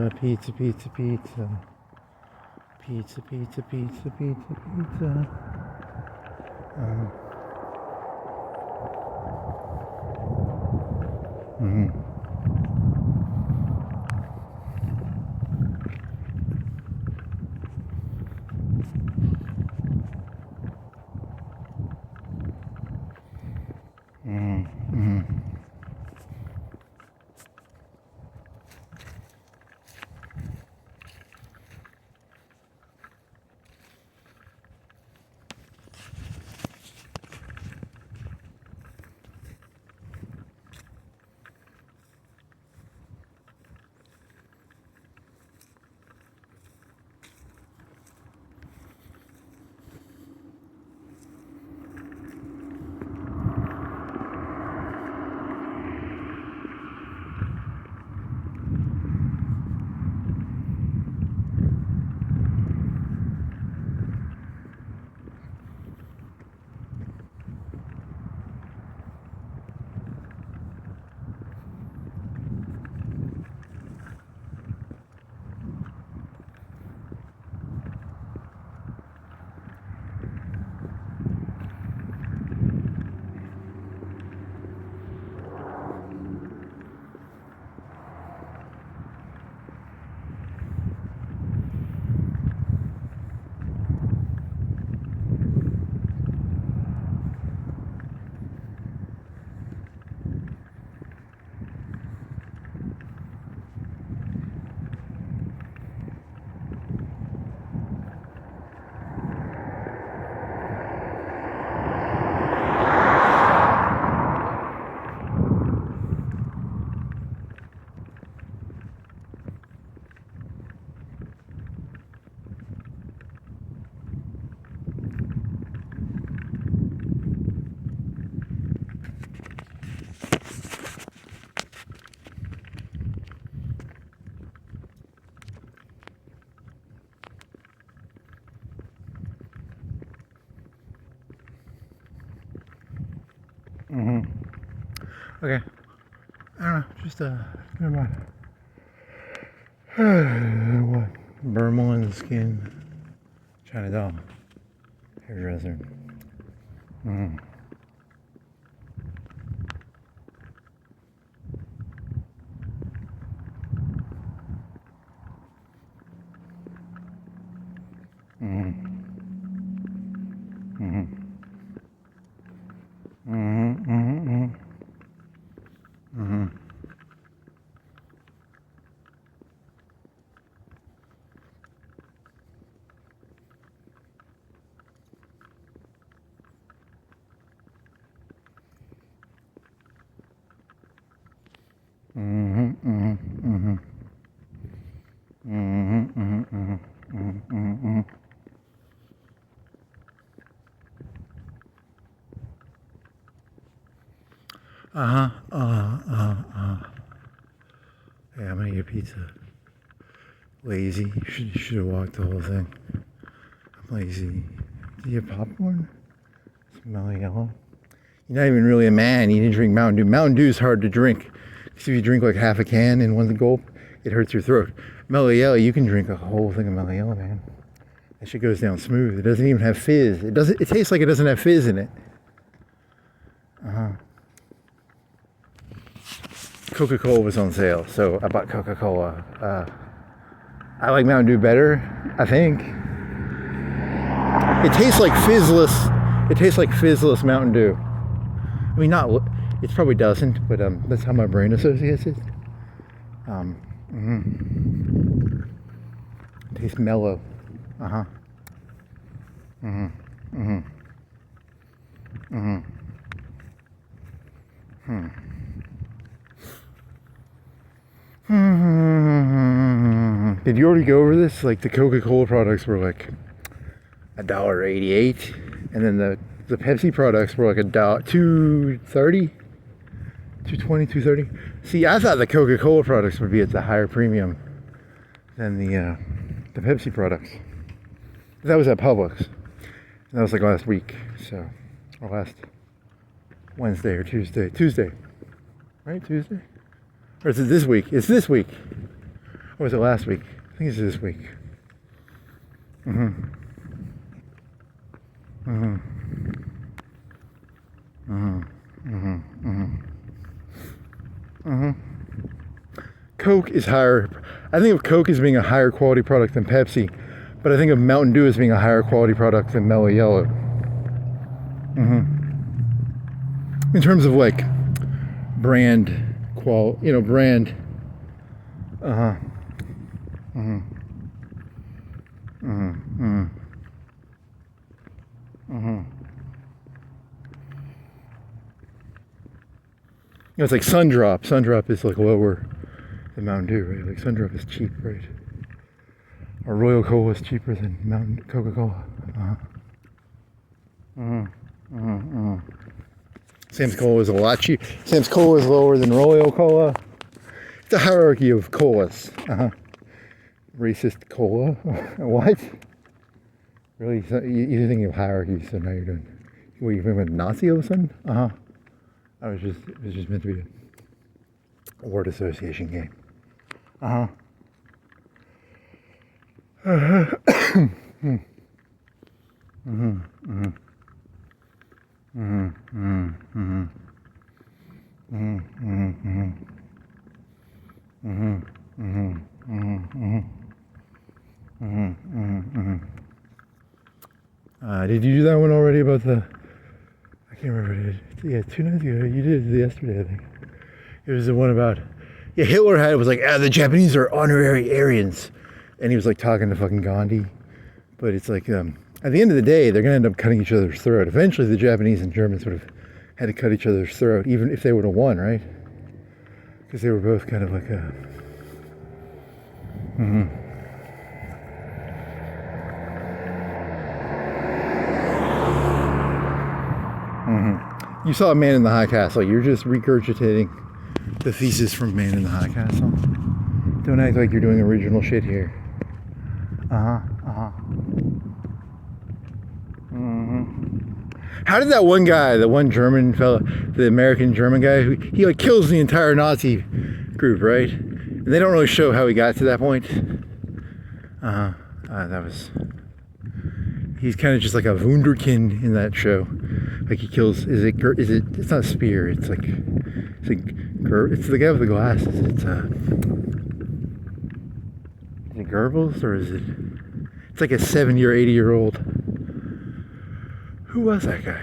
Okay. I don't know. Just never mind. What? Burma in the skin. China doll. Hairdresser. Mm. Mm. Mm. Mm. Mm. Mm. Mm. Mm. Mm. Mm. Mm. Mm. Uh-huh. Yeah, I'm gonna get pizza. Lazy. Should have walked the whole thing. I'm lazy. Do you have popcorn? Smell yellow. You're not even really a man. You didn't drink Mountain Dew. Mountain Dew is hard to drink. Because if you drink like half a can in one gulp, it hurts your throat. Mellow Yellow, you can drink a whole thing of Mellow Yellow, man. That shit goes down smooth. It doesn't even have fizz. It tastes like it doesn't have fizz in it. Coca-Cola was on sale, so I bought Coca-Cola. I like Mountain Dew better, I think. It tastes like fizzless. It tastes like fizzless Mountain Dew. I mean, it probably doesn't, but that's how my brain associates it. It tastes mellow. Did you already go over this? Like the Coca-Cola products were like $1.88, and then the Pepsi products were like $2.30, $2.20, $2.30. See, I thought the Coca-Cola products would be at the higher premium than the Pepsi products. That was at Publix. That was like last week, so, or last Wednesday or Tuesday. Tuesday, right? Tuesday? Or is it this week? It's this week. Or was it last week? I think it's this week. Coke is higher. I think of Coke as being a higher quality product than Pepsi, but I think of Mountain Dew as being a higher quality product than Mellow Yellow. In terms of like brand brand. It's like Sundrop. Sundrop is like lower than Mountain Dew, right? Like Sundrop is cheap, right? Or Royal Cola is cheaper than Mountain Coca-Cola. Sam's Cola is a lot cheaper. Sam's Cola is lower than Royal Cola. It's a hierarchy of colas. Racist cola. What? Really? You're thinking of hierarchies, so now you're doing. What, you thinking about Nazi all of a sudden? It was just meant to be a word association game. Did you do that one already about the? I can't remember. Yeah, 2 nights ago. You did it yesterday, I think. It was the one about. Yeah, Hitler had it was like, the Japanese are honorary Aryans, and he was like talking to fucking Gandhi. But it's like, at the end of the day, they're gonna end up cutting each other's throat. Eventually, the Japanese and Germans would have had to cut each other's throat, even if they would have won, right? Because they were both kind of like a. You saw a Man in the High Castle. You're just regurgitating the thesis from Man in the High Castle. Don't act like you're doing original shit here. How did that one guy, the one German fellow, the American German guy, he like kills the entire Nazi group, right? And they don't really show how he got to that point. He's kind of just like a wunderkind in that show. Like he kills, it's not a spear, it's the guy with the glasses. Is it Goebbels or is it? It's like a 70 or 80-year-old. Who was that guy?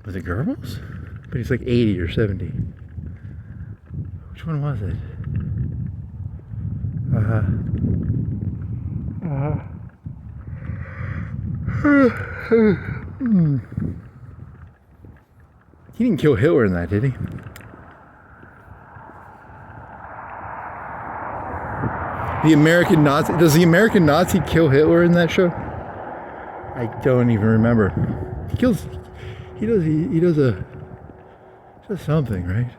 Was it Goebbels? But he's like 80 or 70. Which one was it? He didn't kill Hitler in that, did he? The American Nazi. Does the American Nazi kill Hitler in that show? I don't even remember. He does something, right?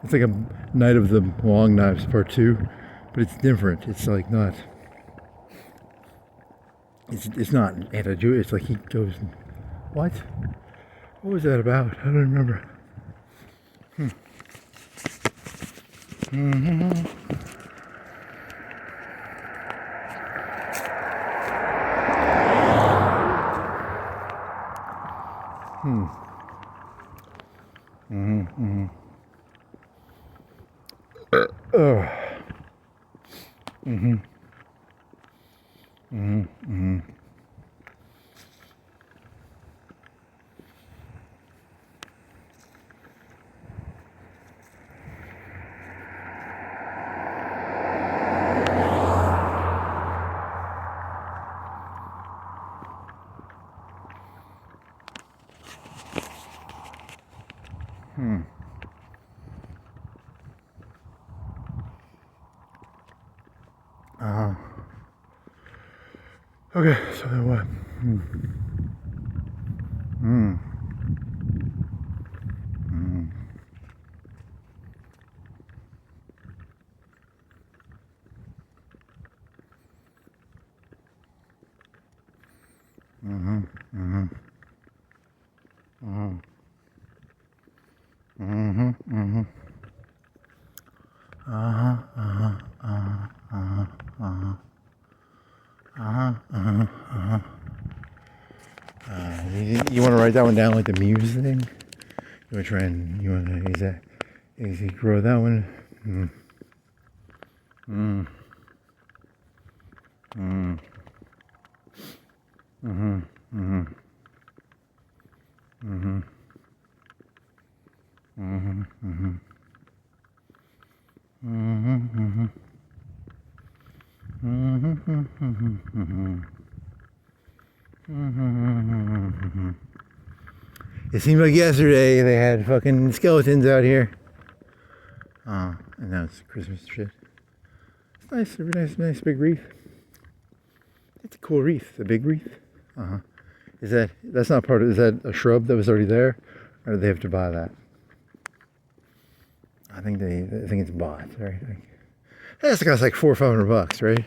It's like a Night of the Long Knives Part 2, but it's different. It's like not. It's not anti-Jewish. It's like he goes. What? What was that about? I don't remember. Okay, so then what? You want to write that one down like the Muse thing? You want to try and is he grow that one? It seemed like yesterday they had fucking skeletons out here. And now it's Christmas shit. It's nice, a nice big wreath. It's a cool wreath, the big wreath. That's not part of, is that a shrub that was already there? Or do they have to buy that? I think it's bought, right? That's cost like $400 or $500, right?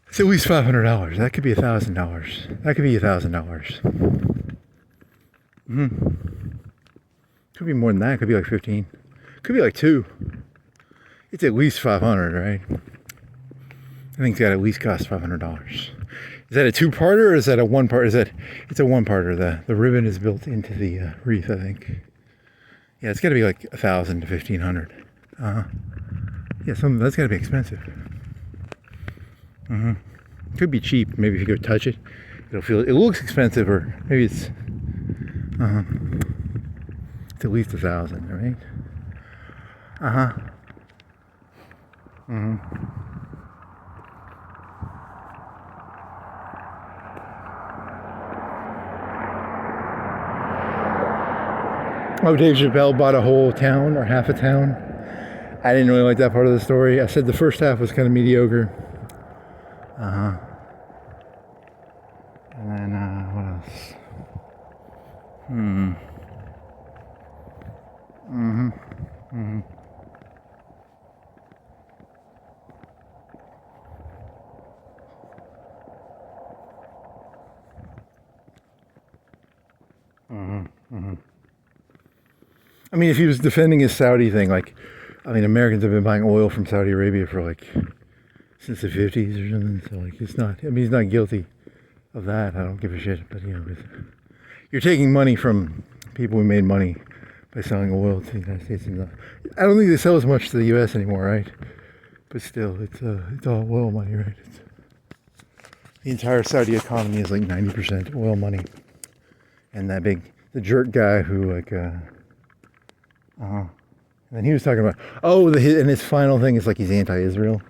It's at least $500. That could be $1,000. That could be $1,000. Could be more than that. Could be like 15. Could be like 2. It's at least 500, right? I think it's got to at least cost $500. Is that a 2-parter or is that a 1-part? It's a 1-parter. The ribbon is built into the wreath, I think. Yeah, it's got to be like 1,000 to 1,500. Yeah, that's got to be expensive. Could be cheap. Maybe if you go touch it, it looks expensive, or maybe it's at least 1,000, right? Oh, Dave Chappelle bought a whole town or half a town. I didn't really like that part of the story. I said the first half was kind of mediocre. And then, what else? Mm-hmm. I mean, if he was defending his Saudi thing, like, I mean, Americans have been buying oil from Saudi Arabia for like since the 50s or something. So like, it's not. I mean, he's not guilty of that. I don't give a shit. But you know, you're taking money from people who made money by selling oil to the United States. And I don't think they sell as much to the U.S. anymore, right? But still, it's all oil money, right? The entire Saudi economy is like 90% oil money. And the jerk guy who like, and he was talking about, and his final thing is like he's anti-Israel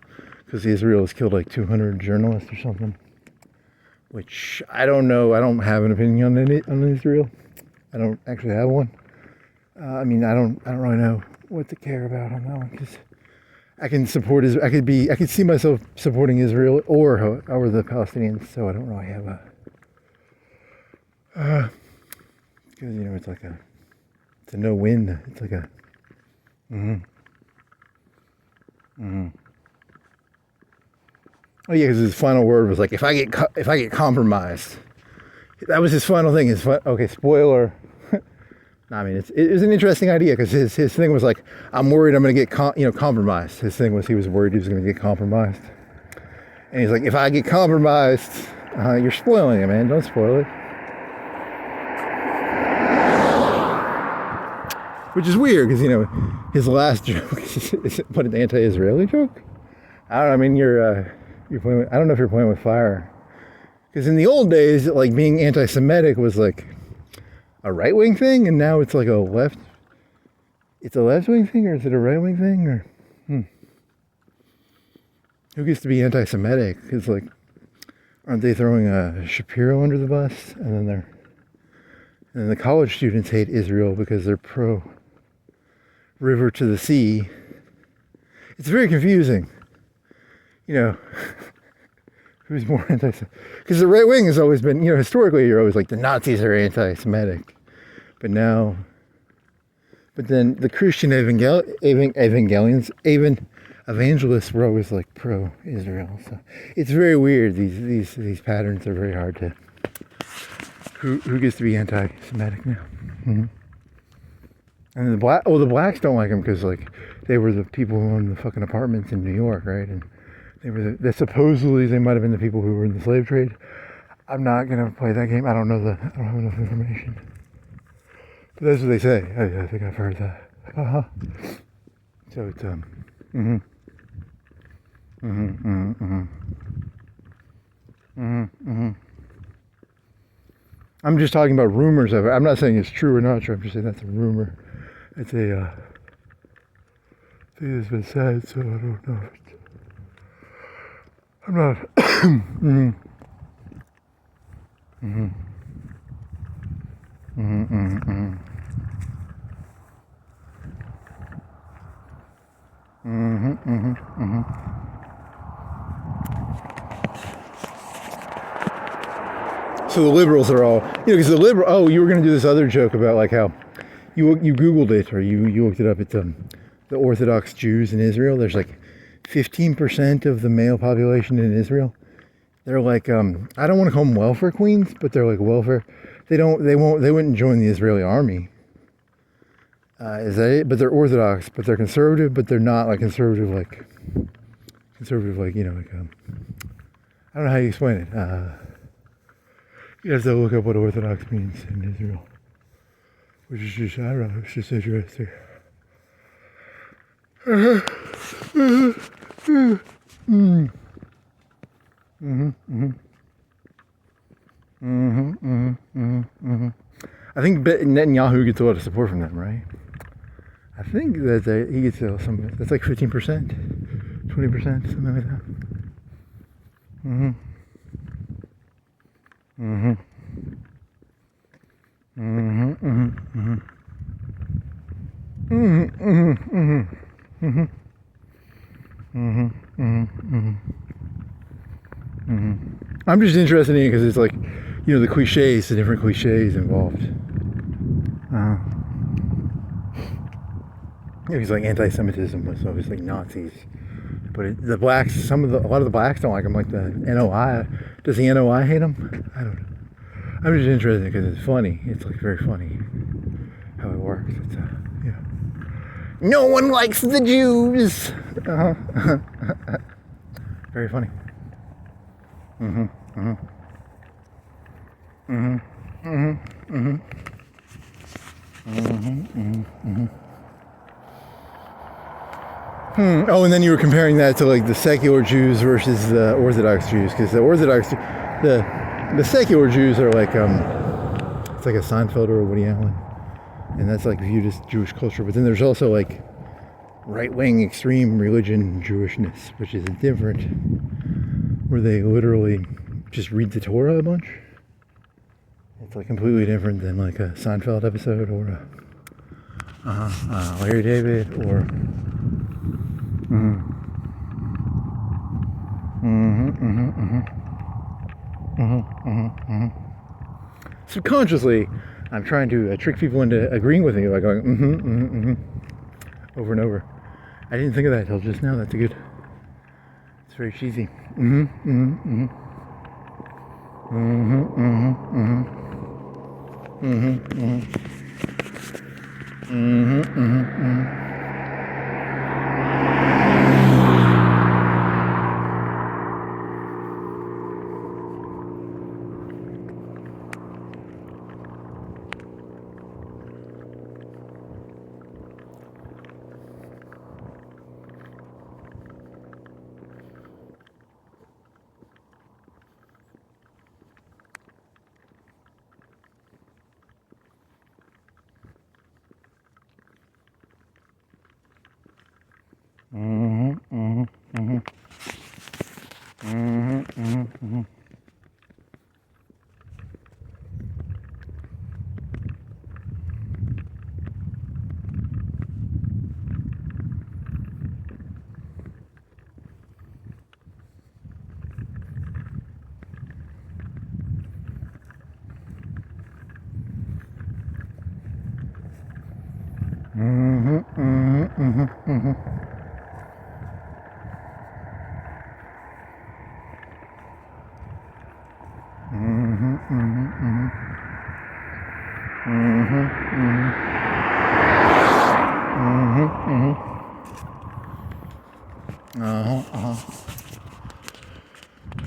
because Israel has killed like 200 journalists or something. Which I don't know. I don't have an opinion on Israel. I don't actually have one. I mean, I don't really know what to care about on that one because I can support Israel. I could see myself supporting Israel or the Palestinians. So I don't really have a because you know it's a no-win. It's like a Oh yeah, because his final word was like, if I get compromised. That was his final thing. Okay, spoiler. I mean, it was an interesting idea because his thing was like, I'm worried I'm going to get compromised. His thing was he was worried he was going to get compromised, and he's like, if I get compromised, you're spoiling it, man. Don't spoil it. Which is weird because you know his last joke is what an anti-Israeli joke. I don't know. I mean, you're playing. I don't know if you're playing with fire. Because in the old days, like being anti-Semitic was like a right-wing thing, and now it's like a left. It's a left-wing thing, or is it a right-wing thing, or who gets to be anti-Semitic? Because like, aren't they throwing Shapiro under the bus, and then the college students hate Israel because they're pro river to the sea. It's very confusing. You know, who's more anti-Semitic? Because the right wing has always been, you know, historically you're always like the Nazis are anti-Semitic, but then the Christian evangelists were always like pro-Israel. So it's very weird. These patterns are very hard to. Who gets to be anti-Semitic now? Mm-hmm. And the blacks don't like them because like they were the people who owned the fucking apartments in New York, right? And supposedly they might have been the people who were in the slave trade. I'm not gonna play that game. I don't have enough information. But that's what they say. I think I've heard that. So it's I'm just talking about rumors of it. I'm not saying it's true or not true. I'm just saying that's a rumor. It's a thing that's been said, so I don't know if it's... I'm not... So the liberals are all, you know, because you were going to do this other joke about like how you Googled it or you looked it up. It's the Orthodox Jews in Israel. There's like 15% of the male population in Israel. They're like, I don't want to call them welfare queens, but they're like welfare. They wouldn't join the Israeli army. Is that it? But they're Orthodox, but they're conservative, but they're not like conservative, like, you know, like, I don't know how you explain it. You have to look up what Orthodox means in Israel. Which is just, I don't know, it's just interesting. I think Netanyahu gets a lot of support from them, right? I think that he gets some, that's like 15%, 20%, something like that. I'm just interested in it because it's like, you know, the different cliches involved. He's like anti-Semitism was always like Nazis, but the blacks, a lot of the blacks don't like him. Like the NOI, does the NOI hate him? I don't know. I'm just interested because it's funny. It's like very funny how it works. It's you know, no one likes the Jews. Very funny. Oh, and then you were comparing that to like the secular Jews versus the Orthodox Jews, because the secular Jews are like it's like a Seinfeld or a Woody Allen, and that's like viewed as Jewish culture. But then there's also like right-wing extreme religion Jewishness, which is different, where they literally just read the Torah a bunch. It's like completely different than like a Seinfeld episode or a Larry David or subconsciously I'm trying to trick people into agreeing with me by going over and over. I didn't think of that until just now. That's good. It's very cheesy.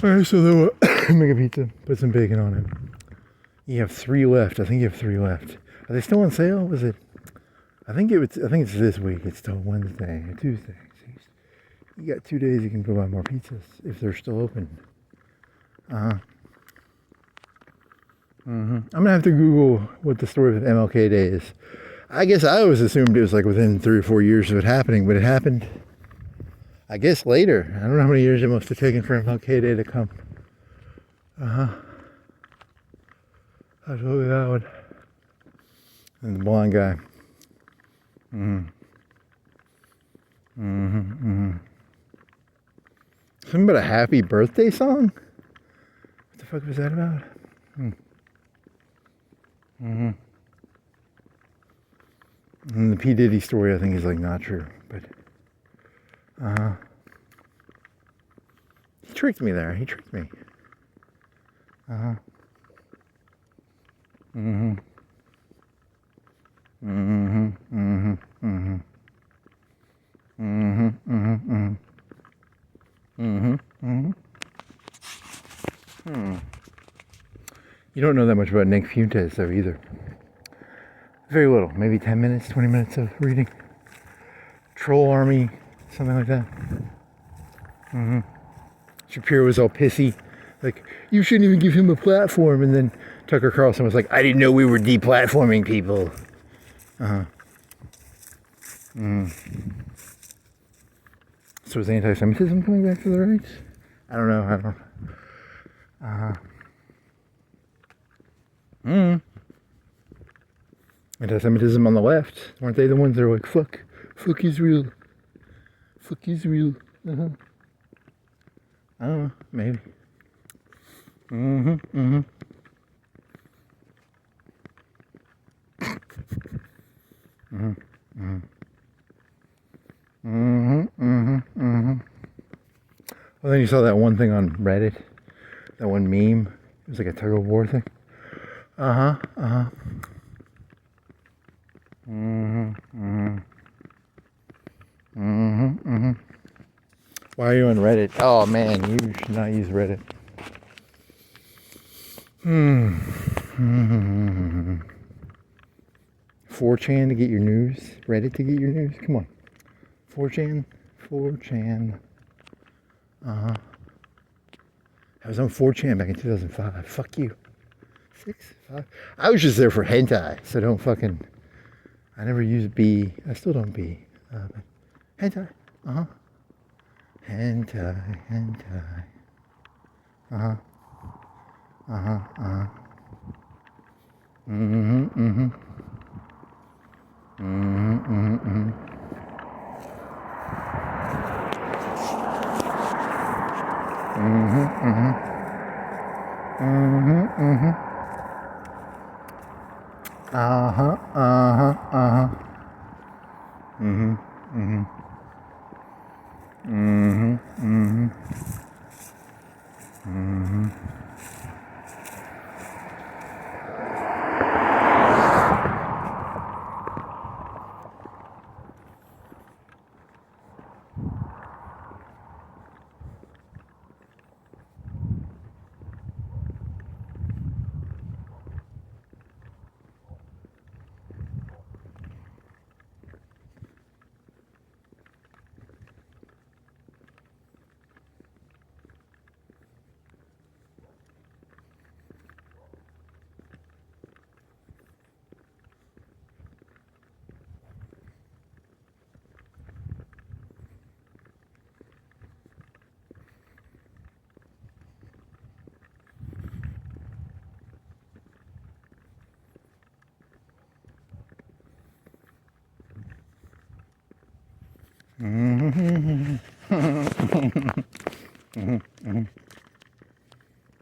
Alright, so then we'll make a pizza, put some bacon on it. You have 3 left. I think you have 3 left. Are they still on sale? Was it? I think it's this week. It's till Wednesday or Tuesday. You got 2 days. You can go buy more pizzas if they're still open. I'm gonna have to Google what the story of MLK Day is. I guess I always assumed it was like within 3 or 4 years of it happening, but it happened, I guess, later. I don't know how many years it must have taken for MLK Day to come. I'll show you that one. And the blonde guy. Something about a happy birthday song? What the fuck was that about? And the P. Diddy story, I think, is like not true, but he tricked me there. He tricked me. You don't know that much about Nick Fuentes, though, either. Very little, maybe 10 minutes, 20 minutes of reading. Troll Army, something like that. Shapiro was all pissy, like, you shouldn't even give him a platform. And then Tucker Carlson was like, I didn't know we were deplatforming people. So is anti-Semitism coming back to the right? I don't know. Anti-Semitism on the left. Weren't they the ones that are like, fuck Israel. Fuck Israel. I don't know, maybe. Well, then you saw that one thing on Reddit, that one meme. It was like a tug of war thing. Uh-huh, uh-huh. Mm-hmm, mm-hmm. Mm-hmm, mm-hmm. Why are you on Reddit? Oh, man, you should not use Reddit. Hmm. Mm-hmm. 4chan to get your news? Reddit to get your news? Come on. 4chan? 4chan. Uh-huh. I was on 4chan back in 2005. Fuck you. 6, 5. I was just there for hentai, so don't fucking... I never used B. I still don't B. But hentai. Uh-huh. Hentai, hentai. Uh-huh. Uh-huh, uh-huh. Mm-hmm, mm-hmm. Mm-hmm, mm-hmm, mm-hmm. Mm-hmm, mm-hmm. Mm-hmm, mm-hmm. Uh-huh, uh-huh, uh-huh. Mm-hmm, mm-hmm. Mm-hmm, mm-hmm. Mm-hmm. Mm-hmm. Mm-hmm.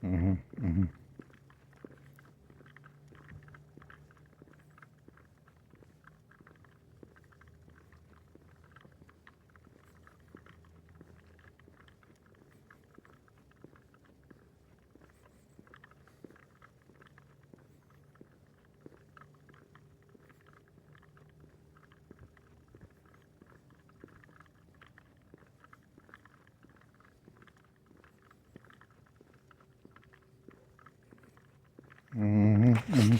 Mm-hmm. Mm-hmm. Mm-hmm. Mm-hmm.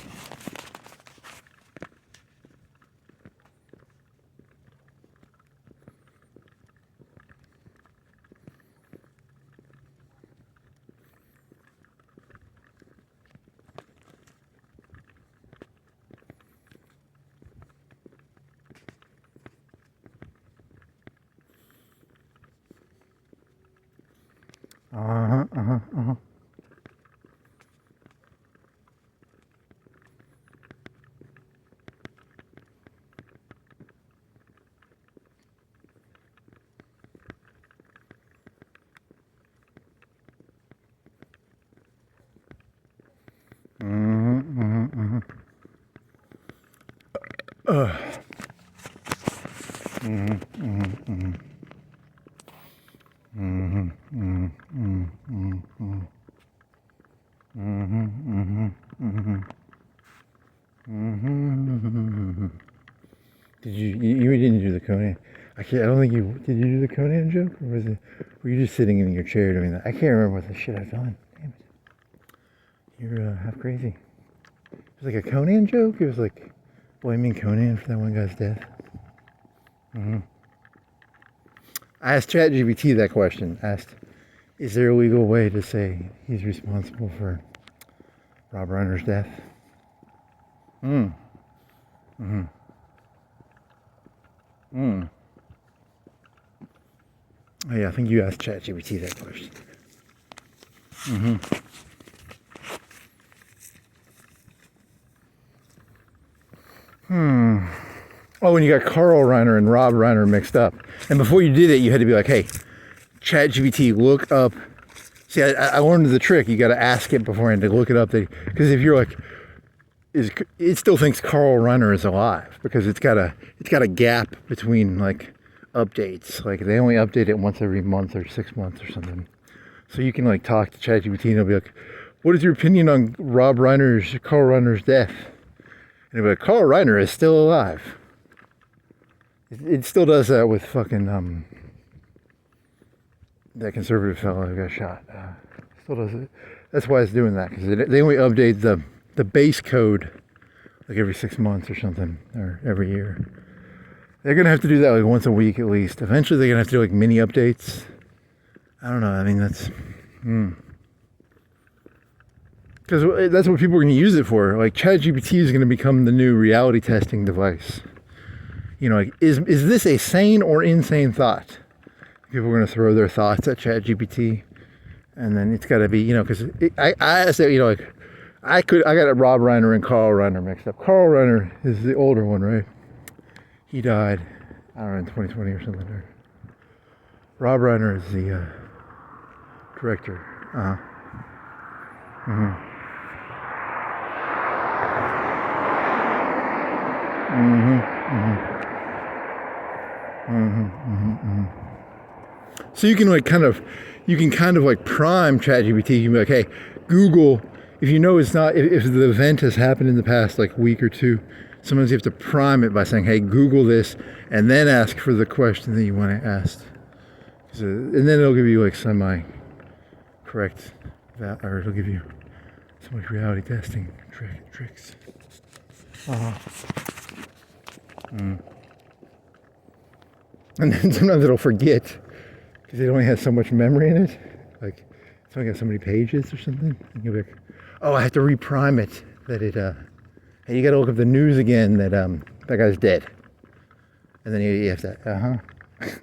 Uh-huh, uh-huh, uh-huh. Mm-hmm, mm-hmm, mm-hmm. Mm-hmm, mm-hmm, mm-hmm. Mm-hmm, mm-hmm, mm-hmm, mm-hmm. Mm-hmm, mm-hmm, mm-hmm. Mm-hmm. You didn't do the Conan? I don't think you did. You do the Conan joke, or were you just sitting in your chair doing that? I can't remember what the shit I've done. Damn it! You're half crazy. It was like a Conan joke. It was like blaming Conan for that one guy's death. Mm-hmm. I asked ChatGPT that question. I asked, is there a legal way to say he's responsible for Rob Reiner's death? Mm. Mm-hmm. Mm. Oh, yeah, I think you asked ChatGPT that question. Mm-hmm. Hmm. Oh, and you got Carl Reiner and Rob Reiner mixed up. And before you did it, you had to be like, hey, ChatGPT, look up. See, I learned the trick. You got to ask it beforehand to look it up. Because if you're like, it still thinks Carl Reiner is alive because it's got a gap between like updates. Like they only update it once every month or 6 months or something. So you can like talk to ChatGPT and it'll be like, what is your opinion on Carl Reiner's death? And he'll be like, Carl Reiner is still alive. It still does that with fucking, that conservative fellow who got shot. Still does it. That's why it's doing that, because they only update the base code like every 6 months or something, or every year. They're going to have to do that like once a week at least. Eventually they're going to have to do like mini updates. I don't know, I mean, that's... Because that's what people are going to use it for. Like, ChatGPT is going to become the new reality testing device. You know, like, is this a sane or insane thought? People are going to throw their thoughts at ChatGPT. And then it's got to be, you know, because I say, you know, like, I got Rob Reiner and Carl Reiner mixed up. Carl Reiner is the older one, right? He died, I don't know, in 2020 or something. Rob Reiner is the director. So you can kind of like prime ChatGPT. You can be like, hey, Google, if you know it's not, if the event has happened in the past like week or two, sometimes you have to prime it by saying, hey, Google this, and then ask for the question that you want to ask. And then it'll give you like semi-correct, or it'll give you so much reality testing tricks. And then sometimes it'll forget because it only has so much memory in it. Like it's only got so many pages or something. And you'll be like, oh, I have to reprime it that it. Hey, you got to look up the news again that that guy's dead. And then you have to. It's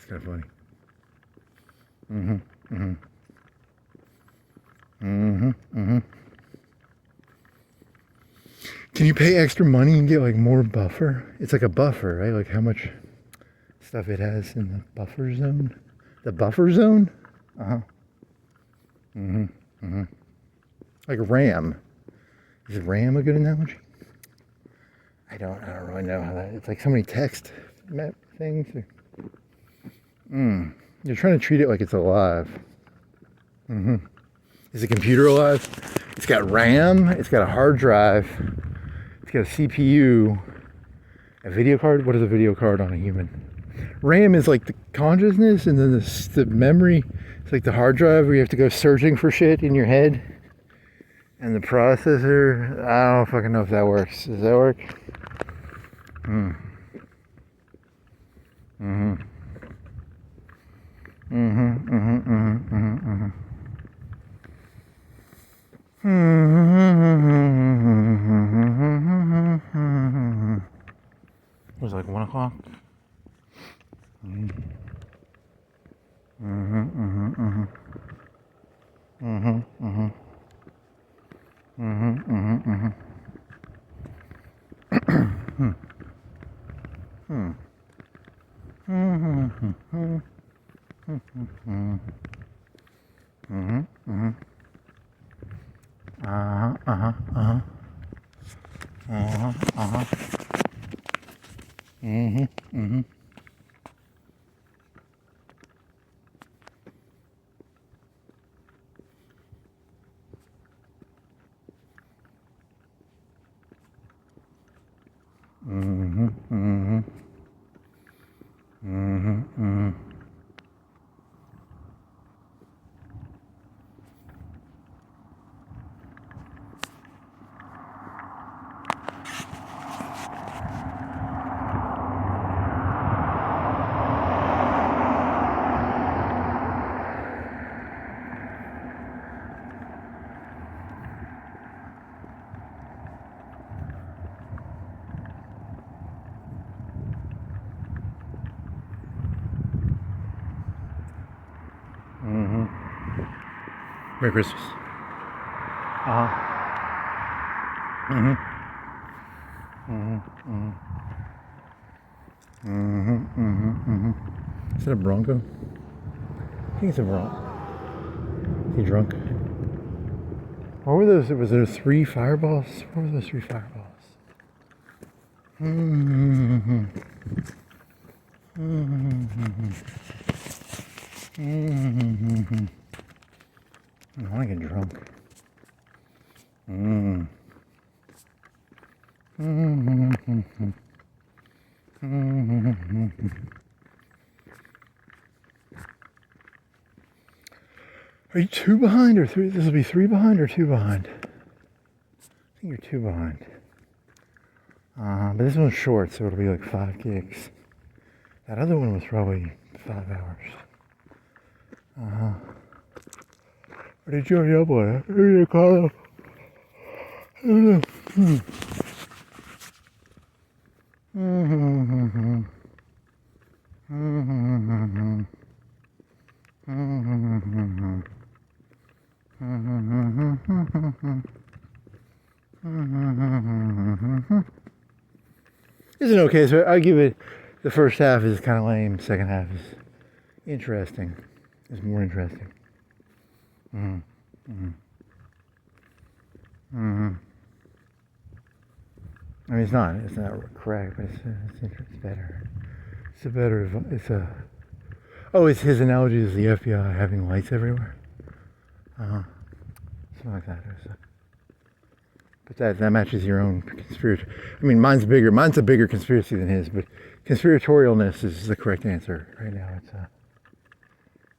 kind of funny. Can you pay extra money and get like more buffer? It's like a buffer, right? Like how much stuff it has in the buffer zone. The buffer zone? Like RAM. Is RAM a good analogy? I don't really know how that. It's like so many text map things. You're trying to treat it like it's alive. Is the computer alive? It's got RAM. It's got a hard drive. It's got a CPU. A video card. What is a video card on a human? RAM is like the consciousness, and then the memory. It's like the hard drive where you have to go searching for shit in your head. And the processor, I don't fucking know if that works. Does that work? It was like 1 o'clock. Merry Christmas. Is that a Bronco? I think it's a Bronco. Is he drunk? What were those? Was there 3 fireballs? What were those 3 fireballs? I want to get drunk. Mm. Are you 2 behind or 3? This will be 3 behind or 2 behind? I think you're 2 behind. But this one's short, so it'll be like 5 gigs. That other one was probably 5 hours. Or did you already upload it? Who did you call it? Isn't okay, so I give it, the first half is kind of lame, second half is interesting. It's more interesting. I mean, it's not correct, but it's better. It's his analogy is the FBI having lights everywhere. Something like that. But that matches your own conspiracy. I mean, mine's bigger. Mine's a bigger conspiracy than his, but conspiratorialness is the correct answer right now.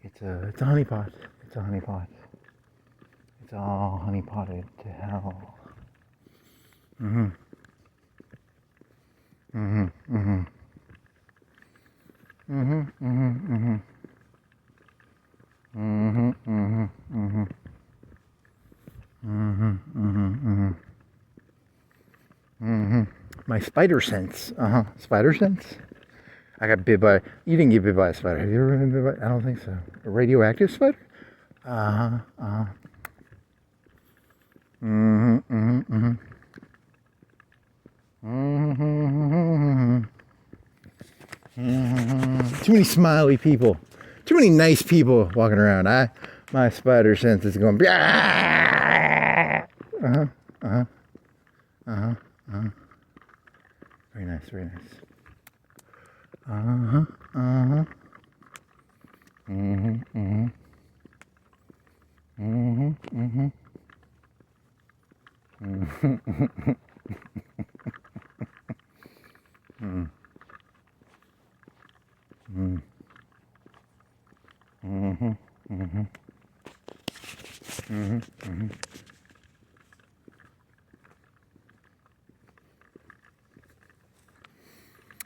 It's a honeypot. It's a honeypot. It's all honeypotted to hell. My spider sense. Spider sense? I got bit by, you didn't get bit by a spider. Have you ever been bit by, I don't think so. A radioactive spider? Too many smiley people. Too many nice people walking around. My spider sense is going, very nice, very nice.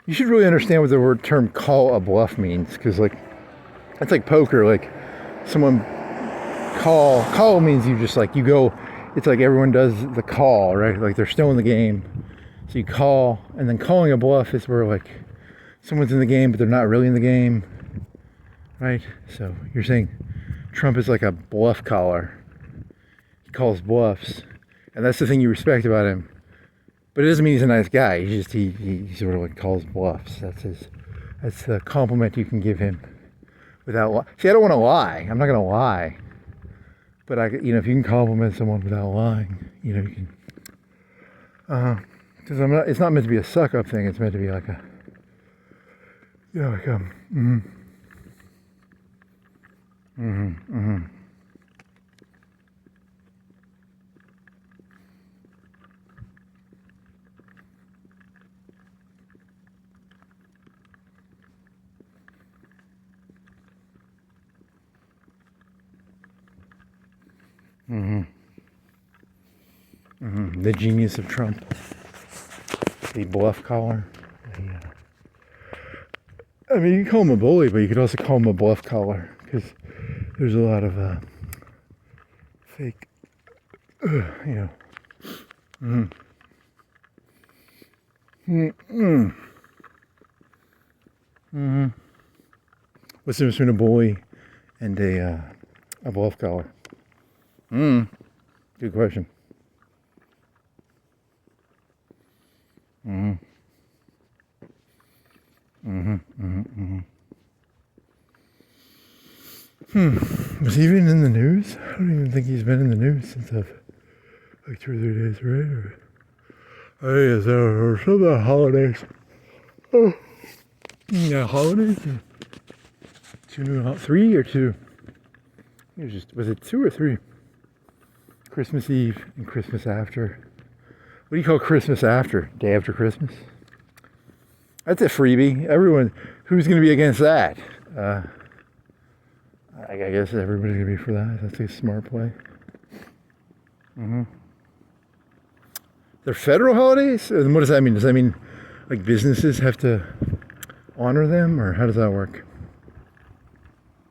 You should really understand what the word term call a bluff means, because like that's like poker. Like someone call means you just like you go, it's like everyone does the call, right? Like they're still in the game, so you call. And then calling a bluff is where like someone's in the game but they're not really in the game, right? So you're saying Trump is like a bluff caller. He calls bluffs, and that's the thing you respect about him. But it doesn't mean he's a nice guy. He sort of like calls bluffs. That's the compliment you can give him without. See, I don't want to lie. I'm not going to lie. But if you can compliment someone without lying, you can. Because it's not meant to be a suck up thing. It's meant to be like a. The genius of Trump, the bluff caller. I mean, you can call him a bully, but you could also call him a bluff caller, because there's a lot of fake, What's the difference between a bully and a bluff caller? Good question. Was he even in the news? I don't even think he's been in the news since like 2 or 3 days, right? Or some of the holidays. Yeah, holidays. 3 or 2? Was it 2 or 3? Christmas Eve and Christmas after. What do you call Christmas after? Day after Christmas? That's a freebie. Everyone, who's going to be against that? I guess everybody's going to be for that. That's a smart play. They're federal holidays? And what does that mean? Does that mean like businesses have to honor them, or how does that work?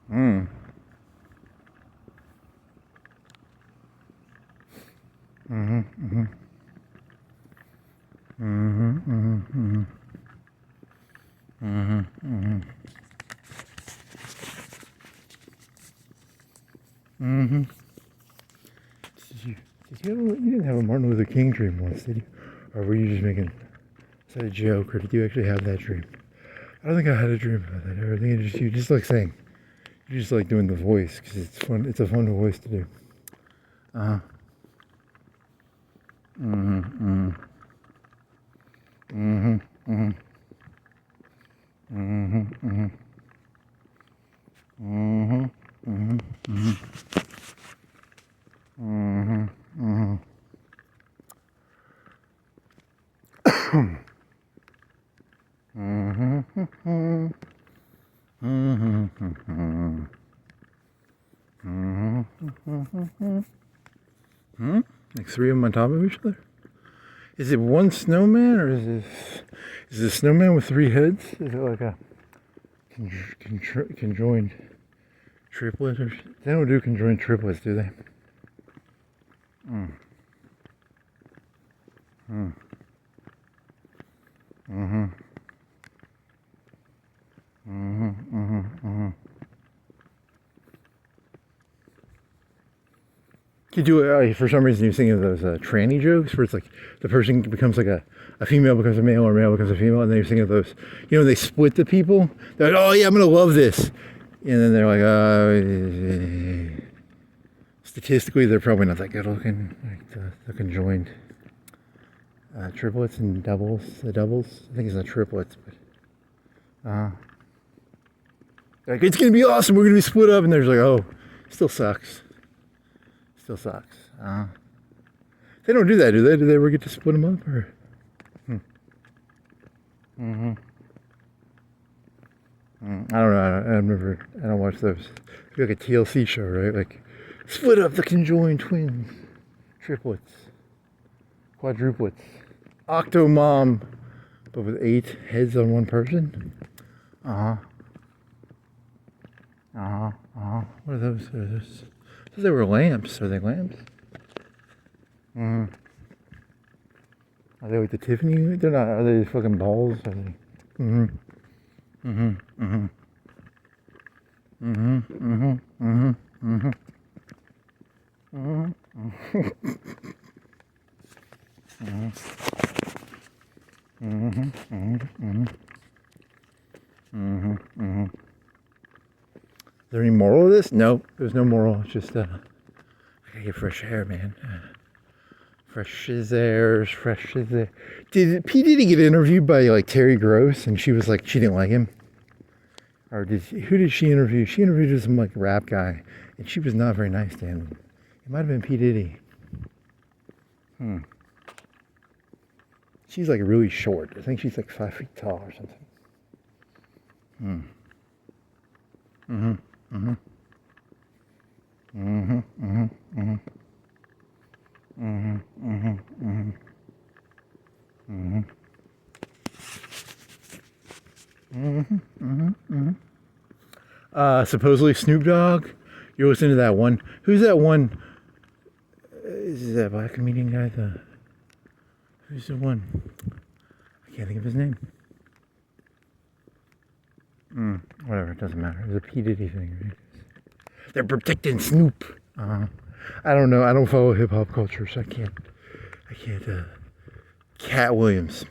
You didn't have a Martin Luther King dream once, did you? Or were you just making, is that a joke, or did you actually have that dream? I don't think I had a dream about that. I think you just like saying, you just like doing the voice, because it's fun. It's a fun voice to do. Like three of them on top of each other? Is it one snowman, or is it a snowman with three heads? Is it like a conjoined triplet? Or they don't do conjoined triplets, do they? You do it, for some reason you're thinking of those tranny jokes where it's like the person becomes like a female becomes a male, or a male becomes a female, and then you're thinking of those, they split the people. They're like, oh yeah, I'm gonna love this, and then they're like, statistically they're probably not that good looking, like the conjoined triplets and doubles. The doubles, I think it's the triplets, but like, it's gonna be awesome, we're gonna be split up, and they're just like, oh, still sucks. Still sucks. They don't do that, do they? Do they ever get to split them up, or? I don't know. I don't watch those. It's like a TLC show, right? Like, split up the conjoined twins, triplets, quadruplets, octomom, but with 8 heads on one person. What are those? I thought they were lamps. Are they lamps? Are they like the Tiffany? They're not. Are they fucking balls? Are they? Is there any moral of this? No, there's no moral. It's just I gotta get fresh air, man. Fresh as air. Did P. Diddy get interviewed by like Terry Gross, and she was like, she didn't like him? Or who did she interview? She interviewed some like rap guy, and she was not very nice to him. It might have been P. Diddy. She's like really short. I think she's like 5 feet tall or something. Supposedly Snoop Dogg. You're listening to that one. Who's that one? Is that black comedian guy? Who's the one? I can't think of his name. Whatever, it doesn't matter. It's a P. Diddy thing, right? They're protecting Snoop. I don't know. I don't follow hip hop culture, so I can't. Cat Williams.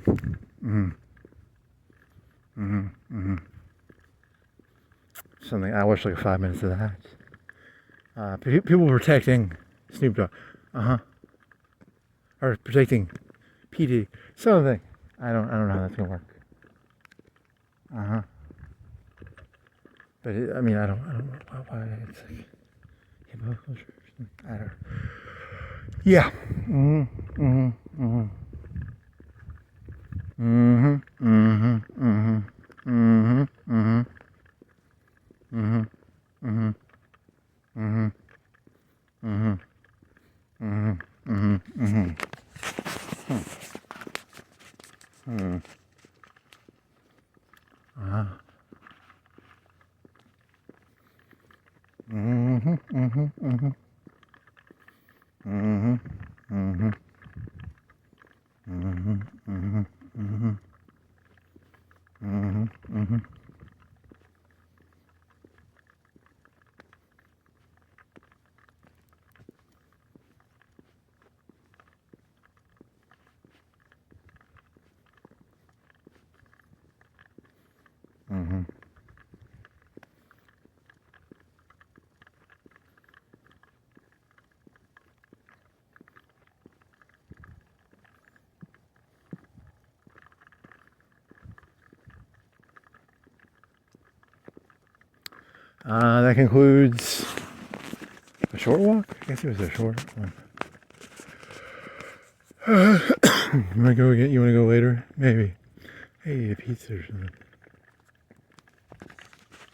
Something. I watched like 5 minutes of that. People protecting Snoop Dogg. Or protecting P. Diddy. Something. I don't know how that's gonna work. But I mean, I don't know why it's like hip hop culture. I don't know. Yeah. Mm-hmm. Mm-hmm. Mm-hmm. Mm-hmm. Mm-hmm. Mm-hmm. Mm-hmm. Mm-hmm. Mm-hmm. Mm-hmm. Mm-hmm. Mm-hmm. Mm-hmm. Mm-hmm. Mm-hmm. Mm-hmm. Uh-huh. Mm-hmm. Mm-hmm. Mm-hmm. Mm-hmm. Mm-hmm. Mm-hmm. Mm-hmm. Mm-hmm. Mm-hmm. Mm-hmm. Mm-hmm. That concludes a short walk. I guess it was a short one. You wanna go again? You wanna go later? Maybe. Hey, a pizza or something.